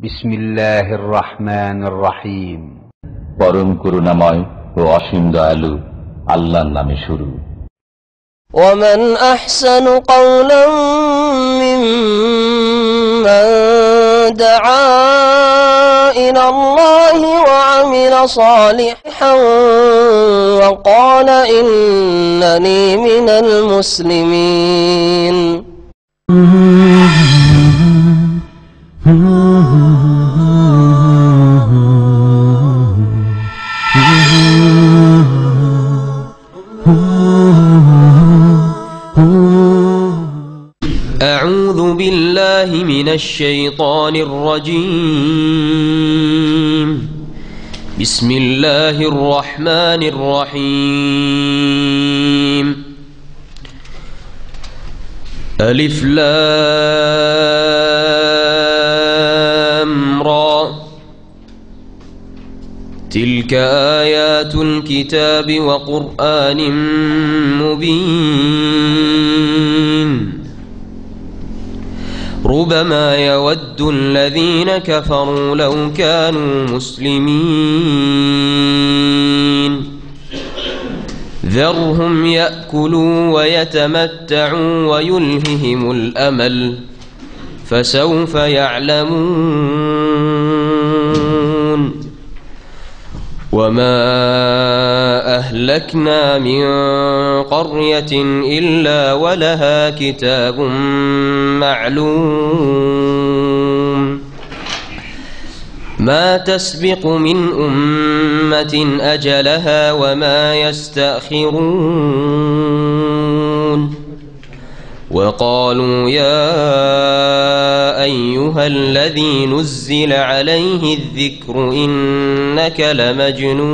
বিসমিল্লাহির রহমানির রহিম। পরম করুণাময় ও অসীম দয়ালু আল্লাহর নামে শুরু। ومن أحسن قولا ممن دعا إلى الله وعمل صالحا وقال إنني من المسلمين. أعوذ بالله من الشيطان الرجيم. بسم الله الرحمن الرحيم. ألف لام را تلك آيات الكتاب وقرآن مبين. ربما يود الذين كفروا لو كانوا مسلمين. ذرهم يأكلوا ويتمتعوا ويلههم الأمل فسوف يعلمون. وما أهلكنا من قرية إلا ولها كتاب معلوم. ما تسبق من أمة أجلها وما يستأخرون. وقالوا يا أيها الذي نزل عليه الذكر إنك لمجنون.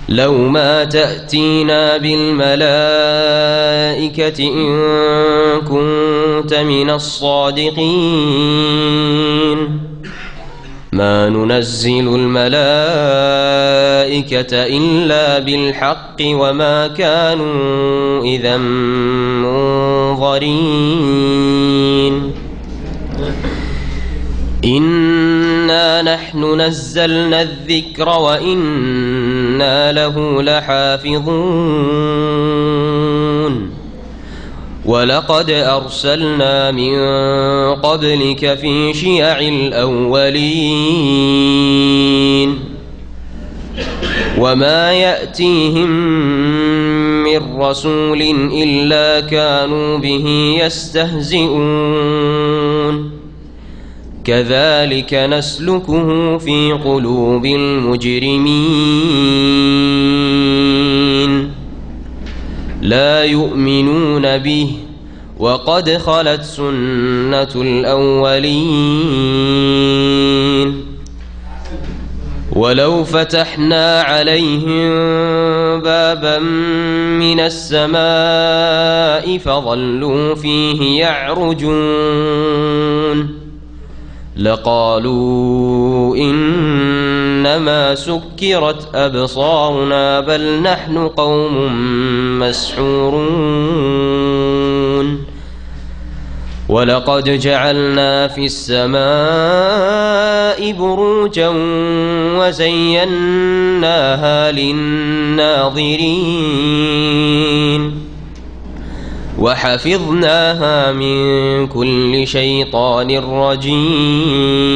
لو ما تأتينا بالملائكة إن كنت من الصادقين. ما ننزل الملائكة إلا بالحق وما كانوا إذا منظرين. إنا نحن نزلنا الذكر وإنا له لحافظون. ولقد أرسلنا من قبلك في شيع الأولين. وما يأتيهم من رسول إلا كانوا به يستهزئون. كذلك نسلكه في قلوب المجرمين. لا يؤمنون به وقد خلت سنة الأولين. ولو فتحنا عليهم بابا من السماء فظلوا فيه يعرجون لقالوا إنما سكرت أبصارنا بل نحن قوم مسحورون. ولقد جعلنا في السماء بروجا وزيناها للناظرين. وحفظناها من كل شيطان رجيم.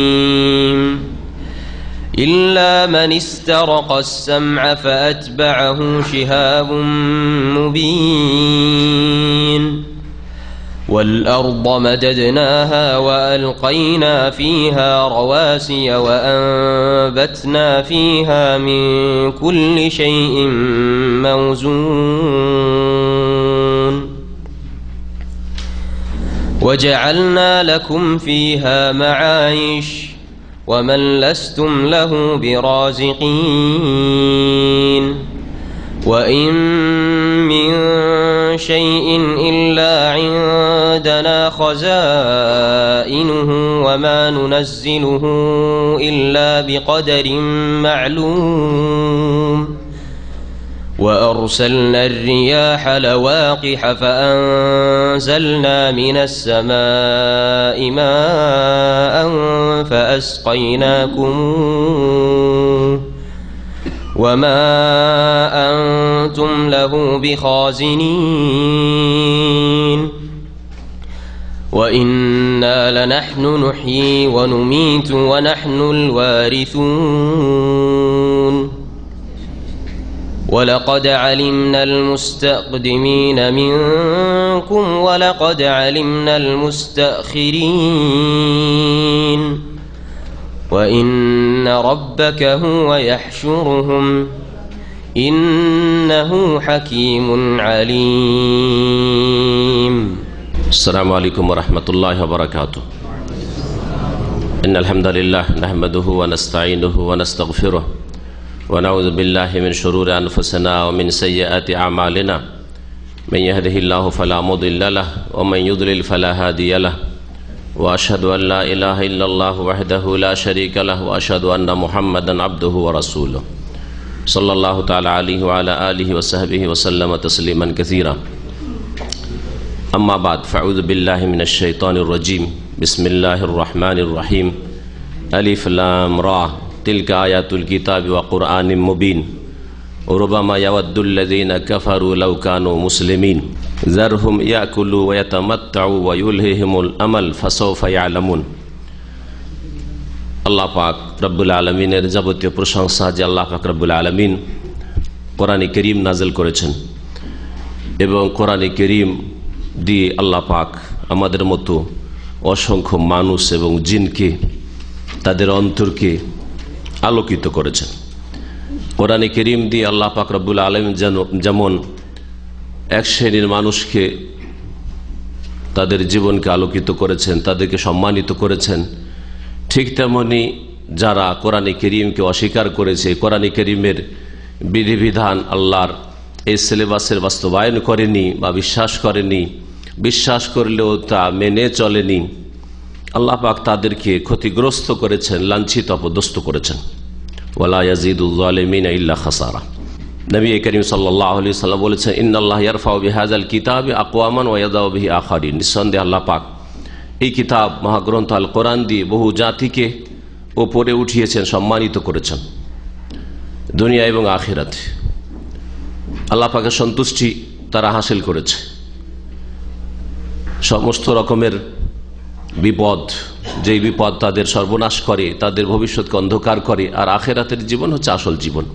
إلا من استرق السمع فأتبعه شهاب مبين. والأرض مددناها وألقينا فيها رواسي وأنبتنا فيها من كل شيء موزون. وجعلنا لكم فيها معايش ومن لستم له برازقين. وإن من شيء إلا عندنا خزائنه وما ننزله إلا بقدر معلوم. وأرسلنا الرياح لواقح فأنزلنا من السماء ماء فأسقيناكموه وما أنتم له بخازنين وإنا لنحن نحيي ونميت ونحن الوارثون ولقد علمنا المستقدمين منكم ولقد علمنا المستأخرين وإن ربك هو يحشرهم إنه حكيم عليم. السلام عليكم ورحمة الله وبركاته. إن الحمد لله نحمده ونستعينه ونستغفره ونعوذ بالله من شرور أنفسنا ومن سيئات أعمالنا من يهده الله فلا مضل له ومن يضلل فلا هادي له وأشهد أن لا إله إلا الله وحده لا شريك له وأشهد أن محمدا عبده ورسوله صلى الله تعالى عليه وعلى آله وصحبه وسلم تسليما كثيرا. أما بعد فأعوذ بالله من الشيطان الرجيم. بسم الله الرحمن الرحيم. ألف لام را تلك آيات الكتاب وقرآن مبين وربما يود الذين كفروا لو كانوا مسلمين ذرهم يأكلوا ويتمتعوا ويلههم الأمل فسوف يعلمون. আল্লাহ পাক রব্বুল আলমিনের যাবতীয় প্রশংসা যে আল্লাহ পাক রব্বুল আলমিন কোরআনে করিম নাজিল করেছেন এবং কোরআনে করিম দিয়ে আল্লাহ পাক আমাদের মতো অসংখ্য মানুষ এবং জিনকে তাদের অন্তরকে আলোকিত করেছেন। কোরআনে করিম দিয়ে আল্লাহ পাক রব্বুল আলামিন যেমন এক শ্রেণীর মানুষকে তাদের জীবনকে আলোকিত করেছেন, তাদেরকে সম্মানিত করেছেন, ঠিক তেমনি যারা কোরআনে করিমকে অস্বীকার করেছে, কোরআনে করিমের বিধিবিধান আল্লাহর এই সিলেবাসের বাস্তবায়ন করেনি বা বিশ্বাস করেনি, বিশ্বাস করলেও তা মেনে চলেনি, আল্লাহ পাক তাদেরকে ক্ষতিগ্রস্ত করেছেন, লাঞ্ছিত অপদস্থ করেছেন। ওয়ালা ইয়াজিদুল যালিমিনা ইল্লা খাসারা। নবী করিম সাল্লাল্লাহু আলাইহি ওয়াসাল্লাম বলেছেন, ইন্নাল্লাহ ইয়ারফাউ বিহাযাল কিতাবি আকওয়ামান ওয়া ইয়াদাউ বিহি আখারিন। নিঃসন্দেহে আল্লাহ পাক এই কিতাব মহাগ্রন্থ আল কোরআন দিয়ে বহু জাতিকে উপরে উঠিয়েছেন, সম্মানিত করেছেন দুনিয়া এবং আখিরাতে। আল্লাহ পাকের সন্তুষ্টি তারা হাসিল করেছে। সমস্ত রকমের বিপদ, যেই বিপদ তাদের সর্বনাশ করে, তাদের ভবিষ্যৎকে অন্ধকার করে, আর আখেরাতের জীবন হচ্ছে আসল জীবন,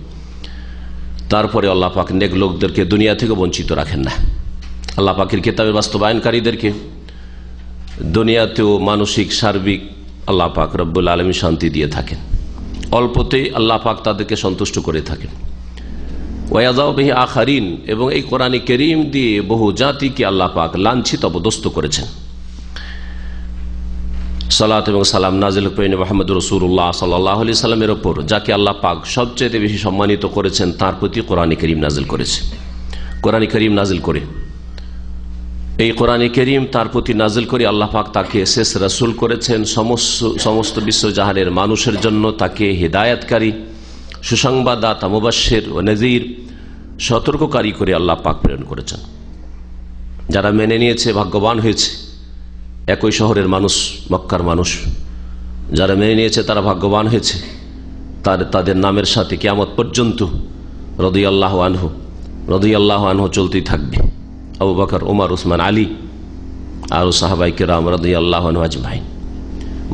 তারপরে আল্লাহ পাক নেক লোকদেরকে দুনিয়া থেকে বঞ্চিত রাখেন না। আল্লাহ পাকের কিতাবের বাস্তবায়নকারীদেরকে দুনিয়াতেও মানসিক সার্বিক আল্লাহ পাক রব্বুল আলামিন শান্তি দিয়ে থাকেন, অল্পতেই আল্লাহ পাক তাদেরকে সন্তুষ্ট করে থাকেন। ওয়াযাউ বিহি আখারিন, এবং এই কোরআনে কারীম দিয়ে বহু জাতিকে আল্লাহ পাক লাঞ্ছিত অপদস্থ করেছেন। সালাত এবং সালাম নাজিল করেন মুহাম্মদ রাসূলুল্লাহ সাল্লাল্লাহু আলাইহি সাল্লামের উপর, যাকে আল্লাহ পাক সবচেয়ে বেশি সম্মানিত করেছেন, তার প্রতি কোরআনে কারীম নাজিল করেছে। কোরআনে কারীম নাজিল করে, এই কোরআনে কারীম তার প্রতি নাজিল করে আল্লাহ পাক তাকে শেষ রাসূল করেছেন। সমস্ত বিশ্বজাহানের মানুষের জন্য তাকে হিদায়াতকারী, সুসংবাদদাতা, মুবাশশির ও নযীর, সতর্ককারী করে আল্লাহ পাক প্রেরণ করেছেন। যারা মেনে নিয়েছে ভাগ্যবান হয়েছে। একই শহরের মানুষ, মক্কার মানুষ, যারা মেনে নিয়েছে তারা ভাগ্যবান হয়েছে। তাদের নামের সাথে কিয়ামত পর্যন্ত রাদিয়াল্লাহু আনহু রাদিয়াল্লাহু আনহু চলতেই থাকবে। আবু বকর, ওমর, উসমান, আলী আর সাহাবায়ে কেরাম রাদিয়াল্লাহু আনহু আজমাইন,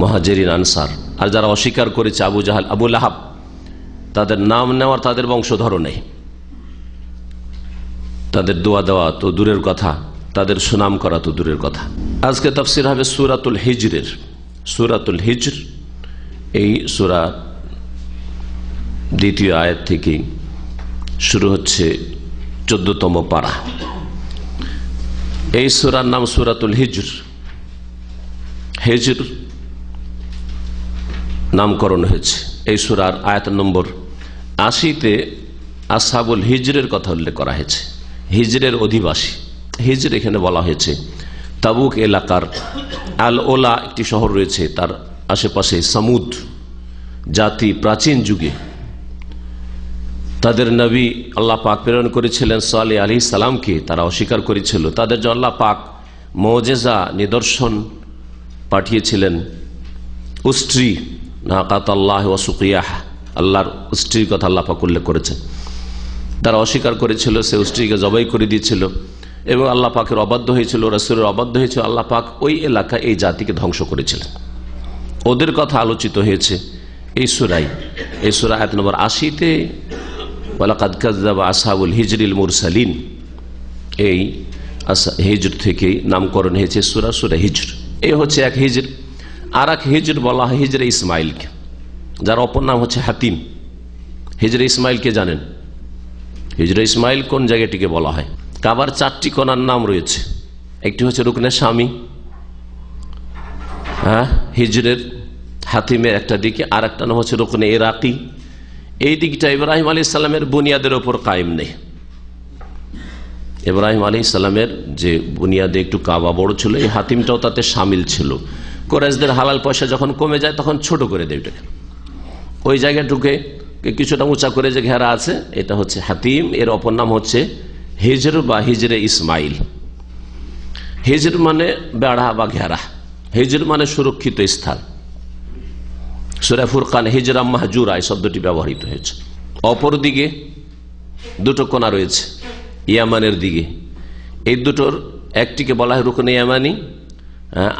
মুহাজিরিন, আনসার। আর যারা অস্বীকার করেছে, আবু জাহাল, আবু লাহাব, তাদের নাম নেওয়ার তাদের বংশধরও নেই, তাদের দোয়া দেওয়া তো দূরের কথা, তাদের সুনাম করা তো দূরের কথা। আজকে তাফসীর হবে সূরাতুল হিজরের। সূরাতুল হিজর, এই সূরা দ্বিতীয় আয়াত থেকে শুরু হচ্ছে 14তম পারা। এই সূরার নাম সূরাতুল হিজর। হিজর নামকরণ হয়েছে এই সূরার আয়াত নম্বর 80-তে আসহাবুল হিজরের কথা উল্লেখ করা হয়েছে। হিজরের অধিবাসী, হিজর এখানে বলা হয়েছে তাবুক এলাকার আল ওলা একটি শহর রয়েছে, তার আশেপাশে সামুদ জাতি প্রাচীন যুগে তাদের নবী আল্লাহ পাক প্রেরণ করেছিলেন সালেহ আলাইহিস সালামকে, তারা অস্বীকার করেছিল। তাদের জন্য আল্লাহ পাক মুজিজা নিদর্শন পাঠিয়েছিলেন। উষ্ট্রি নাকাতাল্লাহ ওয়া সুকিয়াহ, আল্লাহর উষ্ট্রির কথা আল্লাহ পাক উল্লেখ করেছেন। তারা অস্বীকার করেছিল, সে উষ্ট্রিকে জবাই করে দিয়েছিল এবং আল্লাহ পাকের অবাধ্য হয়েছিল, রাসূলের অবাধ্য হয়েছিল। আল্লাহ পাক ওই এলাকা, এই জাতিকে ধ্বংস করেছিলেন। ওদের কথা আলোচিত হয়েছে এই সূরায়। এই সূরা আয়াত নম্বর 80-তে ওয়ালাকাদ কাযযাবা আসহাবুল হিজরিল মুরসালিন, এই হিজর থেকে নামকরণ হয়েছে সূরা হিজর। এই হচ্ছে এক হিজর। আর এক হিজর বলা হয় হিজরে ইসমাইলকে, যার অপর নাম হচ্ছে হাতিম। হিজরে ইসমাইলকে জানেন? হিজরে ইসমাইল কোন জায়গাটিকে বলা হয়? কাবার 4টি কোণার নাম রয়েছে। একটি হচ্ছে রুকনে শামি, হিজরের হাতিমের একটা দিকে, আর একটা নাম হচ্ছে রুকনে ইরাকি। এই দিকটা ইব্রাহিম আলাইহিস সালামের বুনিয়াদের ওপর কায়েম নেই। ইব্রাহিম আলাইহিস সালামের যে বুনিয়াদে একটু কাবা বড় ছিল, এই হাতিমটাও তাতে শামিল ছিল। কুরাইশদের হালাল পয়সা যখন কমে যায় তখন ছোট করে দেয় এটাকে। ওই জায়গাটুকে কিছুটা উঁচা করে যে ঘেরা আছে, এটা হচ্ছে হাতিম। এর অপর নাম হচ্ছে হিজর বা হিজরে ইসমাইল। হিজর মানে বেড়া বা ঘেরা, হিজর মানে সুরক্ষিত স্থান। সূরা ফুরকান হিজরা মাহজুরা এই শব্দটি ব্যবহৃত হয়েছে। অপর দিকে দুটো কোণা রয়েছে ইয়ামানের দিকে। এই দুটোর একটিকে বলা হয় রুকনে ইয়ামানি,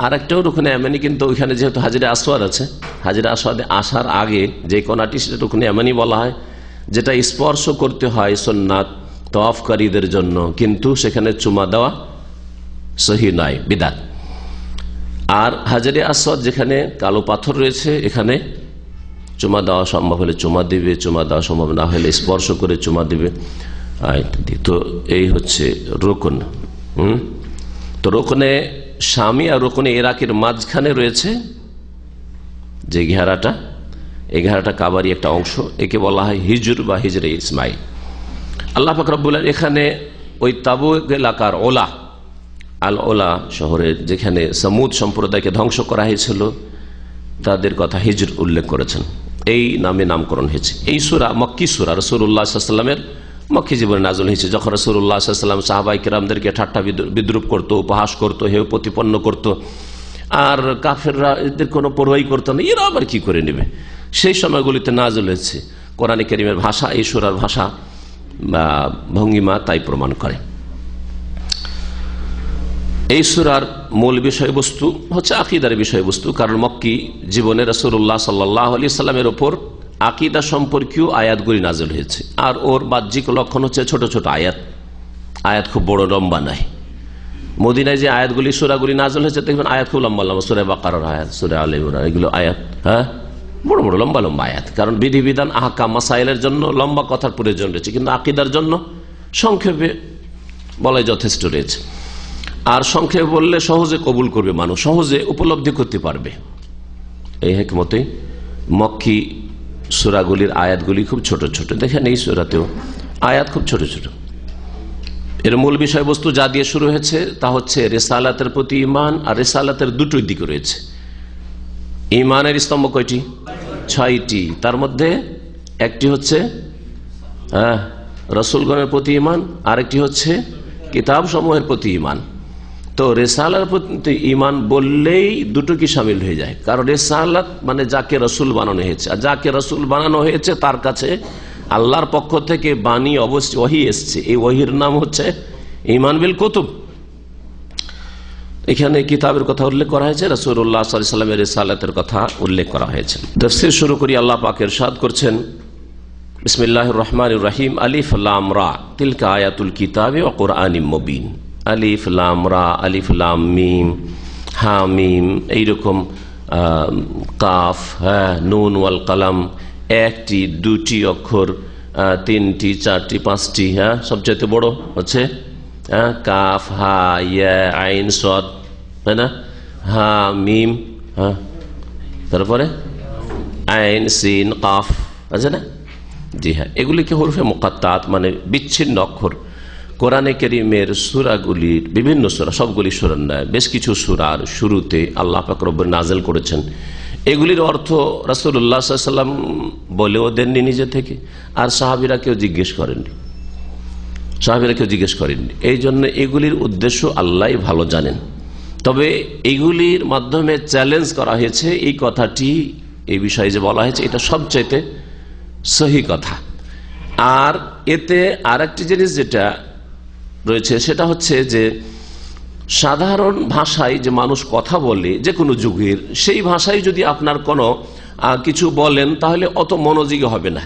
আর একটাও রুকনে ইয়ামানি, কিন্তু ওইখানে যেহেতু হাজরে আসওয়াদ আছে, হাজরে আসওয়াদে আসার আগে যে কোণাটি সেটা রুকনে ইয়ামানি বলা হয়, যেটা স্পর্শ করতে হয় সুন্নাত তওয়াফকারীদের জন্য, কিন্তু সেখানে চুমা দেওয়া সহি নয়, বিদআত। আর হাজরে আসওয়াদ যেখানে কালো পাথর রয়েছে, এখানে চুমা দেওয়া সম্ভব হলে চুমা দিবে, চুমা দেওয়া সম্ভব না হলে স্পর্শ করে চুমা দিবে। তো এই হচ্ছে রুকন। তো রুকনে শামি আর রুকনে ইরাকের মাঝখানে রয়েছে যে ঘেরাটা, এই ঘেরাটা কাবারই একটা অংশ, একে বলা হয় হিজর বা হিজরে ইসমাইল। আল্লাহ পাক রব্বুল আলামিন এখানে ওই তাবুক এলাকার ওলা, আল ওলা শহরে যেখানে সামুদ সম্প্রদায়কে ধ্বংস করা হয়েছিল, তাদের কথা হিজর উল্লেখ করেছেন। এই নামে নামকরণ হয়েছে। এই সূরা মক্কি সূরা, রাসূলুল্লাহ সাল্লাল্লাহু আলাইহি ওয়াসাল্লামের মক্কি জীবনে নাযিল হয়েছে। যখন রাসূলুল্লাহ সাল্লাল্লাহু আলাইহি ওয়াসাল্লাম সাহাবায়ে কেরামদেরকে ঠাট্টা বিদ্রুপ করত, উপহাস করত, হেয় প্রতিপন্ন করত, আর কাফেররা এদের কোনো পরোয়াই করতো না, এরা আবার কি করে নেবে, সেই সময়গুলিতে নাযিল হয়েছে। কোরআনে কারীমের ভাষা, এই সূরার ভাষা বা ভঙ্গিমা তাই প্রমাণ করে। এই সূরার মূল বিষয়বস্তু হচ্ছে আকীদার বিষয়বস্তু, কারণ মক্কি জীবনে রাসূলুল্লাহ সাল্লাল্লাহু আলাইহি ওয়াসাল্লামের উপর আকীদা সম্পর্কীয় আয়াতগুলি নাযিল হয়েছে। আর ওর বাহ্যিক লক্ষণ হচ্ছে ছোট ছোট আয়াত, আয়াত খুব বড় লম্বা নাই। মদিনায় যে আয়াতগুলি সূরাগুলি নাযিল হয়েছে দেখবেন আয়াত খুব লম্বা লম্বা, সূরা বাকারার আয়াত, সূরা আলে ইমরান, এগুলো আয়াত বড় বড় লম্বা লম্বা আয়াত। কারণ বিধিবিধান আহকাম মাসাইলের জন্য লম্বা কথার প্রয়োজন রয়েছে, কিন্তু আকীদার জন্য সংক্ষেপে বলাই যথেষ্ট রয়েছে। আর সংক্ষেপে বললে সহজে কবুল করবে মানুষ, সহজে উপলব্ধি করতে পারবে। এই হিকমতে মক্কি সূরাগুলির আয়াতগুলি খুব ছোট ছোট। দেখেন এই সূরাতেও আয়াত খুব ছোট ছোট। এর মূল বিষয়বস্তু যা দিয়ে শুরু হয়েছে তা হচ্ছে রিসালাতের প্রতি ঈমান, আর রিসালাতের দুটোই দিক রয়েছে। ঈমানের স্তম্ভ কয়টি? 6টি। তার মধ্যে একটি হচ্ছে রাসূলগণের প্রতি ঈমান, আরেকটি হচ্ছে কিতাব সমূহের প্রতি ঈমান। তো রিসালার প্রতি ঈমান বললেই দুটো কি শামিল হয়ে যায়, কারণ রিসালাত মানে যাকে রাসূল বানানো হয়েছে, আর যাকে রাসূল বানানো হয়েছে তার কাছে আল্লাহর পক্ষ থেকে বাণী অবশ্যই ওহী এসছে। এই ওহীর নাম হচ্ছে ঈমান বিল কুতুব। এখানে কিতাবের কথা উল্লেখ করা হয়েছে, রাসূলুল্লাহ সাল্লাল্লাহু আলাইহি ওয়াসাল্লামের রিসালাতের কথা উল্লেখ করা হয়েছে। তাফসীর শুরু করি। আল্লাহ পাক ইরশাদ করছেন, বিসমিল্লাহির রহমানির রহিম, আলিফ লাম রা তিলকা আয়াতুল কিতাবি ওয়া কুরআনিম মুবিন। আলিফ লাম রা, আলিফ লাম মিম, হা মিম, এইরকম কাফ, নুন ওয়াল কালাম, একটি, দুটি অক্ষর, তিনটি, চারটি, পাঁচটি, সবচেয়ে বড় হচ্ছে কাফ, হা, ইয়া, আইন, সদ, তাই না? হা মিম, তারপরে আইন, সিন, কাফ আছে না? জি হ্যাঁ, এগুলিকে হরফে মুকাত্তাত মানে বিচ্ছিন্ন অক্ষর। কোরআনে কারীমের সূরাগুলির বিভিন্ন সূরা, সবগুলি সূরার নয়, বেশ কিছু সূরার শুরুতে আল্লাহ পাক রব্বুল নাযিল করেছেন এগুলির অর্থ রাসূলুল্লাহ সাল্লাল্লাহু আলাইহি ওয়াসাল্লাম বলেও দেননি নিজে থেকে, আর সাহাবীরা কেউ জিজ্ঞেস করেননি। এই জন্য এগুলির উদ্দেশ্য আল্লাহই ভালো জানেন। তবে এগুলির মাধ্যমে চ্যালেঞ্জ করা হয়েছে, এই কথাটি, এই বিষয়ে যে বলা হয়েছে, এটা সবচাইতে সহি কথা। আর এতে আর একটি জিনিস যেটা রয়েছে সেটা হচ্ছে যে সাধারণ ভাষায় যে মানুষ কথা বলে যে কোনো যুগের, সেই ভাষায় যদি আপনার কোনো কিছু বলেন তাহলে অত মনোযোগী হবে না।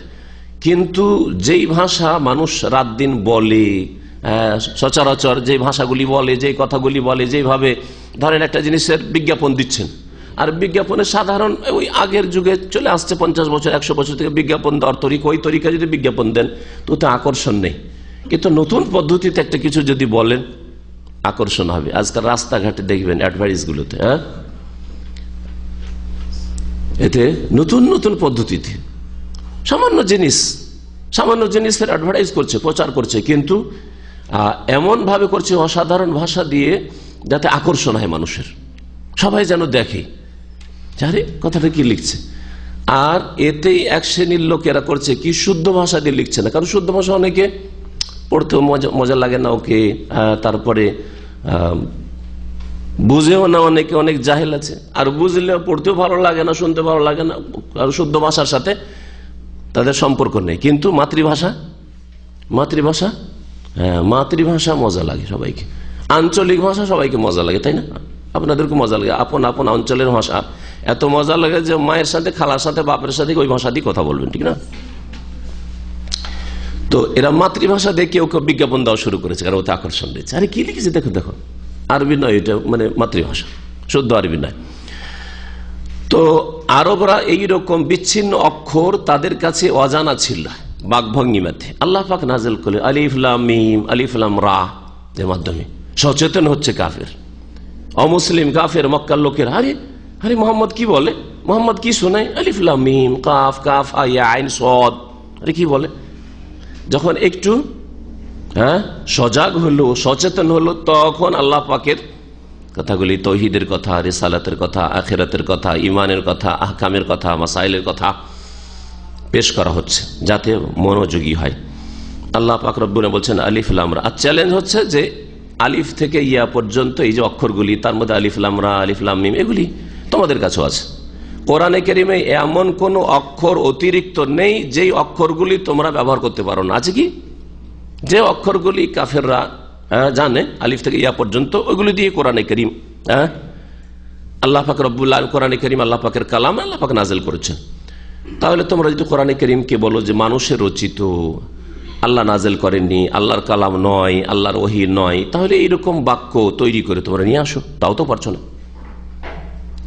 কিন্তু যেই ভাষা মানুষ রাত দিন বলে, সচরাচর যে ভাষাগুলি বলে, যে কথাগুলি বলে, যেভাবে ধরেন একটা জিনিসের বিজ্ঞাপন দিচ্ছেন, আর বিজ্ঞাপনে সাধারণ ওই আগের যুগে চলে আসছে 50 বছর 100 বছর থেকে বিজ্ঞাপন দেওয়ার তরিকা, ওই তরিকা যদি বিজ্ঞাপন দেন তো আকর্ষণ নেই। কিন্তু নতুন পদ্ধতিতে একটা কিছু যদি বলেন আকর্ষণ হবে। আজকাল রাস্তাঘাটে দেখবেন অ্যাডভার্টাইজগুলোতে, এতে নতুন নতুন পদ্ধতিতে সামান্য জিনিসের অ্যাডভার্টাইজ করছে, প্রচার করছে, কিন্তু এমন ভাবে করছে অসাধারণ ভাষা দিয়ে যাতে আকর্ষণ হয় মানুষের, সবাই যেন দেখে আরে কথাটা কি লিখছে। আর এতেই এক শ্রেণীর লোকেরা করছে কি, শুদ্ধ ভাষা দিয়ে লিখছে না, কারণ শুদ্ধ ভাষা অনেকে পড়তেও মজা লাগে না ওকে, তারপরে বুঝেও না, অনেক জাহেল আছে, আর বুঝলেও পড়তেও ভালো লাগে না, শুনতে ভালো লাগে না, আর শুদ্ধ ভাষার সাথে তাদের সম্পর্ক নেই। কিন্তু মাতৃভাষা মজা লাগে সবাইকে, আঞ্চলিক ভাষা সবাইকে মজা লাগে, তাই না? আপনাদেরকে মজা লাগে, আপন আপন অঞ্চলের ভাষা এত মজা লাগে যে মায়ের সাথে, খালার সাথে, বাপের সাথে ওই ভাষা দিয়ে কথা বলবেন, ঠিক না? তো এরা মাতৃভাষা দিয়ে কেউ কেউ বিজ্ঞাপন দেওয়া শুরু করেছে, কারণ ওতে আকর্ষণ রয়েছে। আরে কি লিখেছে দেখো, আরবি নয় এটা, মানে মাতৃভাষা, শুদ্ধ আরবি নয়। তো আরবরা এইরকম বিচ্ছিন্ন অক্ষর তাদের কাছে অজানা ছিল বাকভঙ্গিমাতে। আল্লাহ পাক নাযিল করলেন আলিফ লাম মিম, আলিফ লাম রা এর মাধ্যমে সচেতন হচ্ছে কাফের, অমুসলিম কাফের মক্কার লোকের। আরে মোহাম্মদ কি বলে, মোহাম্মদ কি শোনায়, আলিফ লাম মিম কাফ কাফ আয়া আইন সদ, আরে কি বলে। যখন একটু সজাগ হলো, সচেতন হলো, তখন আল্লাহ পাকের কথাগুলি, তৌহিদের কথা, রিসালাতের কথা, আখিরাতের কথা, ইমানের কথা, আহকামের কথা, মাসাইলের কথা পেশ করা হচ্ছে যাতে মনোযোগী হয়। আল্লাহ পাক রব্বুল বলছেন আলিফ লাম রা। আর চ্যালেঞ্জ হচ্ছে যে আলিফ থেকে ইয়া পর্যন্ত এই যে অক্ষরগুলি, তার মধ্যে আলিফ লাম রা, আলিফ লাম মিম, এগুলি তোমাদের কাছেও আছে। কোরআনে কারিমে এমন কোন অক্ষর অতিরিক্ত নেই যেই অক্ষরগুলি তোমরা ব্যবহার করতে পারো না। আছে কি? যে অক্ষরগুলি কাফেররা জানে আলিফ থেকে ইয়া পর্যন্ত, ওইগুলি দিয়ে কোরআনে কারিম আল্লাহ পাক রব্বুল আলামিন, কোরআনে কারিম আল্লাহ পাকের কালাম, আল্লাহ পাক নাযিল করেছেন। তাহলে তোমরা যদি কোরআনে কারিমকে বলো যে মানুষের রচিত, আল্লাহ নাযিল করেননি, আল্লাহর কালাম নয়, আল্লাহর ওহী নয়, তাহলে এইরকম বাক্য তৈরি করে তোমরা নিয়ে আসো, তাও তো পারছো না।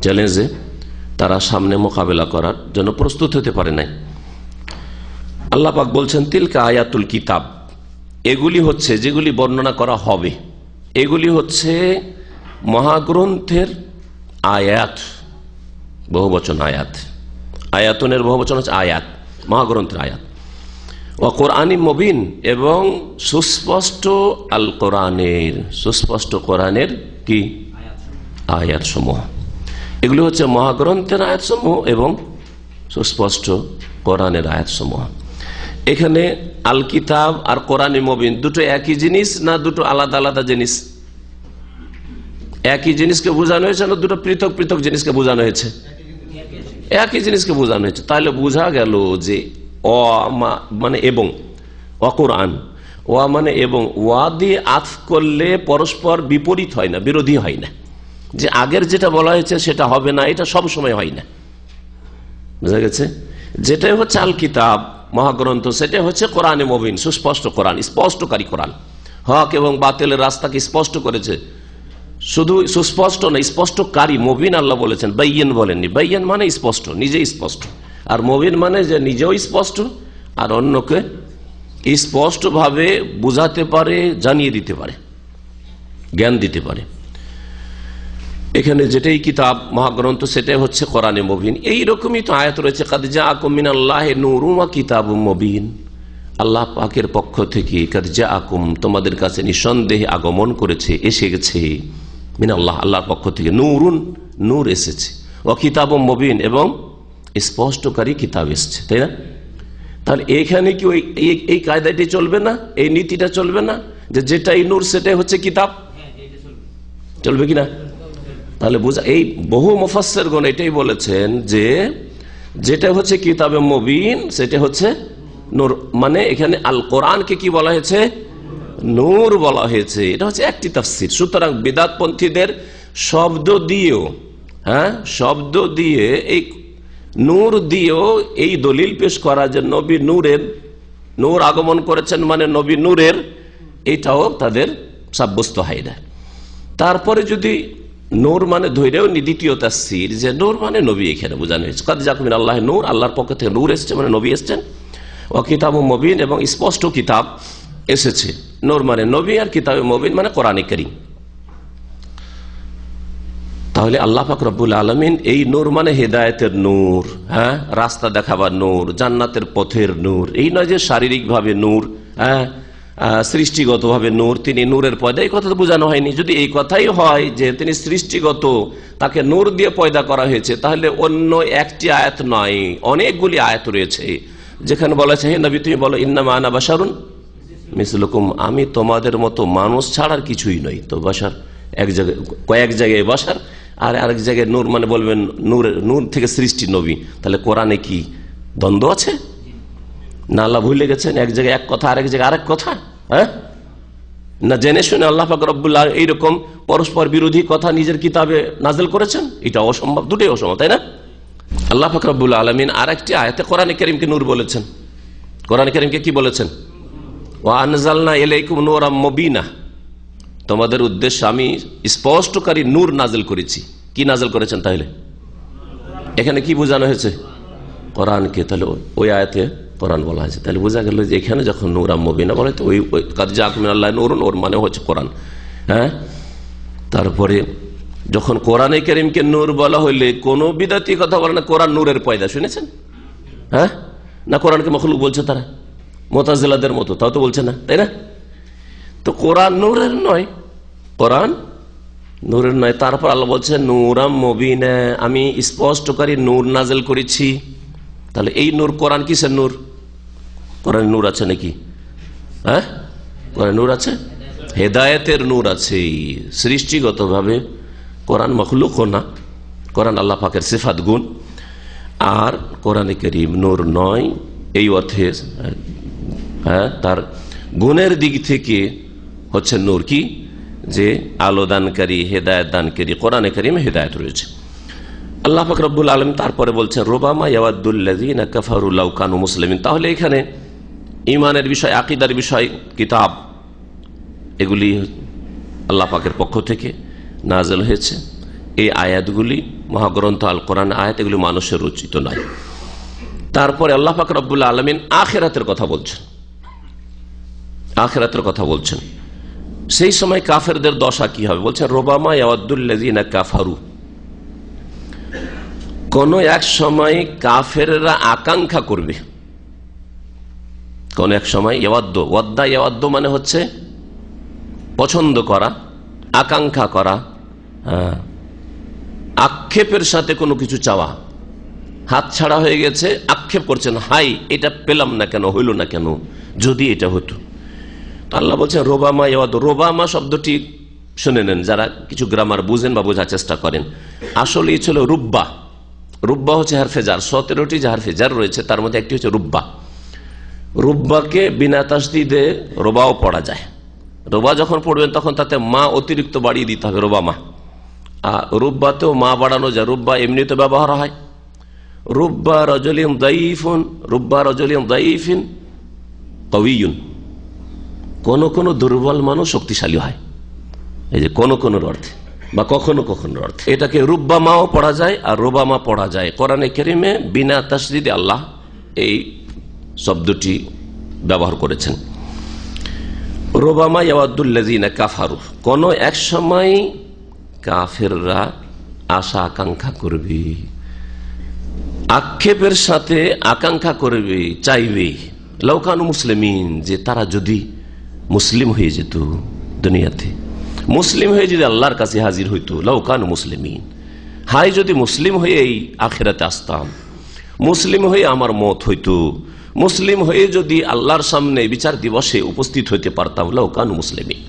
চ্যালেঞ্জে তারা সামনে মোকাবেলা করার জন্য প্রস্তুত হতে পারে নাই। আল্লাহ পাক বলছেন তিলকা আয়াতুল কিতাব, এগুলি হচ্ছে যেগুলি বর্ণনা করা হবে, এগুলি হচ্ছে মহাগ্রন্থের আয়াত, বহুবচন আয়াত, আয়াতনের বহুবচন হচ্ছে আয়াত, মহাগ্রন্থের আয়াত। ও কোরআনি মুবিন, এবং সুস্পষ্ট আল কোরআনের, সুস্পষ্ট কোরআনের কি আয়াত সমূহ, এগুলি হচ্ছে মহাগ্রন্থের আয়াত সমূহ এবং সুস্পষ্ট কোরআনের আয়াত সমূহ। এখানে আল কিতাব আর কোরআনে মুবিন দুটো একই জিনিস না দুটো আলাদা আলাদা জিনিস? একই জিনিসকে বোঝানো হয়েছে না দুটো পৃথক পৃথক জিনিসকে বোঝানো হয়েছে? একই জিনিসকে বোঝানো হয়েছে। তাহলে বোঝা গেল যে মানে এবং, কোরআন মানে এবং, ওয়া দিয়ে আতফ করলে পরস্পর বিপরীত হয় না, বিরোধী হয় না, যে আগের যেটা বলা হয়েছে সেটা হবে না, এটা সব সময় হয় না। বুঝা গেছে? যেটাই হচ্ছে আল কিতাব মহাগ্রন্থ, সেটাই হচ্ছে কোরআনে মুবিন, সুস্পষ্ট কোরআন, স্পষ্টকারী কোরআন, হক এবং বাতিলের রাস্তাকে স্পষ্ট করেছে। শুধু সুস্পষ্ট না, স্পষ্টকারী। মুবিন আল্লাহ বলেছেন, বাইয়িন বলেননি। বাইয়িন মানে স্পষ্ট, নিজেই স্পষ্ট, আর মুবিন মানে যে নিজেও স্পষ্ট আর অন্যকে স্পষ্ট ভাবে বুঝাতে পারে, জানিয়ে দিতে পারে, জ্ঞান দিতে পারে। এখানে যেটাই কিতাব মহাগ্রন্থ সেটাই হচ্ছে কোরআনে মুবিন। এইরকমই তো আয়াত রয়েছে, কাদ জাআকুম মিনাল্লাহি নূরুন ওয়া কিতাবুম মুবিন, আল্লাহ পাকের পক্ষ থেকে কাদ জাআকুম, তোমাদের কাছে নিঃসন্দেহে আগমন করেছে, এসে গেছে, মিনাল্লাহ, আল্লাহর পক্ষ থেকে, নূরুন, নূর এসেছে, ও কিতাব মুবিন, এবং স্পষ্টকারী কিতাব এসছে, তাই না? তাহলে এইখানে কি এই কায়দাটি চলবে না, এই নীতিটা চলবে না যে যেটাই নূর সেটাই হচ্ছে কিতাব? চলবে কিনা? তাহলে বোঝা, এই বহু মুফাসসিরগণ এটাই বলেছেন যে যেটা হচ্ছে কিতাবে মুবিন সেটা হচ্ছে নূর, মানে এখানে আল কোরআনকে কি বলা হয়েছে? নূর বলা হয়েছে। এটা হচ্ছে একটি তাফসীর। সুতরাং বিদআতপন্থীদের শব্দ দিয়েও, শব্দ দিয়ে, এই নূর দিয়েও এই দলিল পেশ করা যে নবী নূরের, নূর আগমন করেছেন মানে নবী নূরের, এটাও তাদের সাব্যস্ত হয় না। তারপরে যদি নূর মানে ধৈর্যও দ্বিতীয় তাফসীর যে নূর মানে নবী, এখানে বোঝানো হয়েছে কাদ জাকুম মিনাল্লাহি নূর, আল্লাহর পক্ষ থেকে নূর এসেছে মানে নবী এসেছেন। ও কিতাব মুবিন, এবং স্পষ্ট কিতাব এসেছে। নূর মানে নবী, আর কিতাব মুবিন মানে কোরআনে কারীম। তাহলে আল্লাহ পাক রব্বুল আলামিন এই নূর মানে হেদায়েতের নূর, রাস্তা দেখাবার নূর, জান্নাতের পথের নূর। এই নয় যে শারীরিক ভাবে নূর, সৃষ্টিগত ভাবে নূর, তিনি নূরের পয়দা, এই কথা তো বোঝানো হয়নি। যদি এই কথাই হয় যে তিনি সৃষ্টিগত, তাকে নূর দিয়ে পয়দা করা হয়েছে, তাহলে অন্য একটি আয়াত নয়, অনেকগুলি আয়াত রয়েছে যেখানে বলা আছে হে নবী তুমি বলো ইন্নামা আনা বাশারুন মিসলুকুম, আমি তোমাদের মতো মানুষ ছাড়ার কিছুই নই। তো বাশার এক জায়গায়, কয়েক জায়গায় বাশার, আর আরেক জায়গায় নূর মানে বলবেন নূর থেকে সৃষ্টি নবী। তাহলে কোরআনে কি দ্বন্দ্ব আছে? না আল্লাহ ভুলে গেছেন? এক জায়গায় এক কথা, আরেক জায়গায় আরেক কথা, না জেনে শুনে আল্লাহ পাক রব্বুল আলামিন এইরকম পরস্পর বিরোধী কথা নিজের কিতাবে নাযিল করেছেন? এটা অসম্ভব, দুটোই অসম্ভব, তাই না? আল্লাহ পাক রব্বুল আলামিন আরেকটি আয়াতে কোরআনে কারীমকে নূর বলেছেন। কোরআনে কারীমকে কি বলেছেন? ওয়া আনজালনা ইলাইকুম নূরাম মুবিনা, তোমাদের উদ্দেশ্যে আমি স্পষ্টকারী নূর নাযিল করেছি। কি নাযিল করেছেন? তাহলে এখানে কি বোঝানো হয়েছে? কোরআনকে। তাহলে ওই আয়াতে কোরআন বলা হয়েছে। তাহলে বোঝা গেল যে এখানে যখন নূরাম মুবিনা বলে, তো ওই কাদ জাকুম মিনাল্লাহি নূরুন, ওর মানে হচ্ছে কোরআন। তারপরে যখন কোরআনে কারীমকে নূর বলা হইলে কোনো বিদআতি কথা বলে না, কোরআন নূরের পয়দা, শুনেছেন? না কোরআনকে মখলুক বলছে তারা, মুতাজিলাদের মতো, তাও তো বলছে না, তাই না? তো কোরআন নূরের নয়, কোরআন নূরের নয়। তারপর আল্লাহ বলছে নূরাম মুবিনা, আমি স্পষ্টকারী নূর নাযিল করেছি। তাহলে এই নূর কোরআন কিসের নূর? কোরআন নূর আছে নাকি? কোরআন নূর আছে, হেদায়েতের নূর আছে। সৃষ্টিগত ভাবে কোরআন মখলুক না, কোরআন আল্লাহ পাকের সিফাত গুণ। আর কোরআনে কারীম নূর নয় এই অর্থে, তার গুণের দিক থেকে হচ্ছে নূর, কি যে আলো দানকারী, হেদায়েত দানকারী। কোরআনে কারীমে হেদায়েত রয়েছে। আল্লাহ পাক রব্বুল আলামিন তারপরে বলছেন রুবামা ইয়াওয়াদ্দুল্লাযীনা কাফারু লাউ কানু মুসলিমিন। তাহলে এখানে ঈমানের বিষয়, আকীদার বিষয়, কিতাব, এগুলি আল্লাহ পাকের পক্ষ থেকে নাযিল হয়েছে। এই আয়াতগুলি মহাগ্রন্থ আল কোরআন আয়াত, এগুলি মানুষের রচিত নয়। তারপরে আল্লাহ পাক রব্বুল আলামিন আখিরাতের কথা বলছেন, আখিরাতের কথা বলছেন। সেই সময় কাফেরদের দশা কি হবে? বলছেন রুবামা ইয়াওয়াদ্দুল্লাযীনা কাফারু, কোন এক সময় কাফেররা আকাঙ্ক্ষা করবে, কোন এক সময় ইয়াওয়াদ্দু মানে হচ্ছে পছন্দ করা, আকাঙ্ক্ষা করা, আক্ষেপের সাথে কোনো কিছু চাওয়া, হাত ছাড়া হয়ে গেছে, আক্ষেপ করছেন, হাই এটা পেলাম না কেন, হইল না কেন, যদি এটা হতো। আল্লাহ বলছেন রোবামা ইয়াওয়াদ্দু। রোবামা শব্দটি শুনে নেন যারা কিছু গ্রামার বুঝেন বা বোঝার চেষ্টা করেন। আসলে এই ছিল রুব্বা। রুব্বা হচ্ছে হারফেজার, 17টি যে হারফেজার রয়েছে তার মধ্যে একটি হচ্ছে রুব্বা। রুব্বাকে বিনা তাসদিদে রোবাও পড়া যায়। রোবা যখন পড়বেন তখন তাতে মা অতিরিক্ত বাড়িয়ে দিতে হবে, রোবা মা। আর রুব্বাতেও মা বাড়ানো যায়, রুব্বা এমনিতে ব্যবহার হয়। রুব্বা রাজুলিন দাইফুন, রুব্বা রাজুলিন দাইফিন কওয়িয়ুন, কোন কোন দুর্বল মানুষ শক্তিশালী হয়। এই যে কোন কোন অর্থে বা কখনো কখনো অর্থে, এটাকে রুব্বা মাও পড়া যায় আর রোবামা পড়া যায়। কোরআনে কারীমে বিনা তাসদিদে আল্লাহ এই শব্দটি ব্যবহার করেছেন। রুবামা ইয়াওয়াদ্দুল্লাযীনা কাফারু, কোন এক সময় কাফেররা আশা আকাঙ্ক্ষা করবে, আক্ষেপের সাথে আকাঙ্ক্ষা করবে, চাইবে, লাউ কানু মুসলিমিন, যে তারা যদি মুসলিম হয়ে যেত, দুনিয়াতে মুসলিম হয়ে যদি আল্লাহর কাছে হাজির হইতো, লাউ কানু মুসলিমিন, হাই যদি মুসলিম হয়ে এই আখিরাতে আসতাম, মুসলিম হয়ে আমার মত হইতো, মুসলিম হয়ে যদি আল্লাহর সামনে বিচার দিবসে উপস্থিত হইতে পারতাম, লাউকানু মুসলিমিন।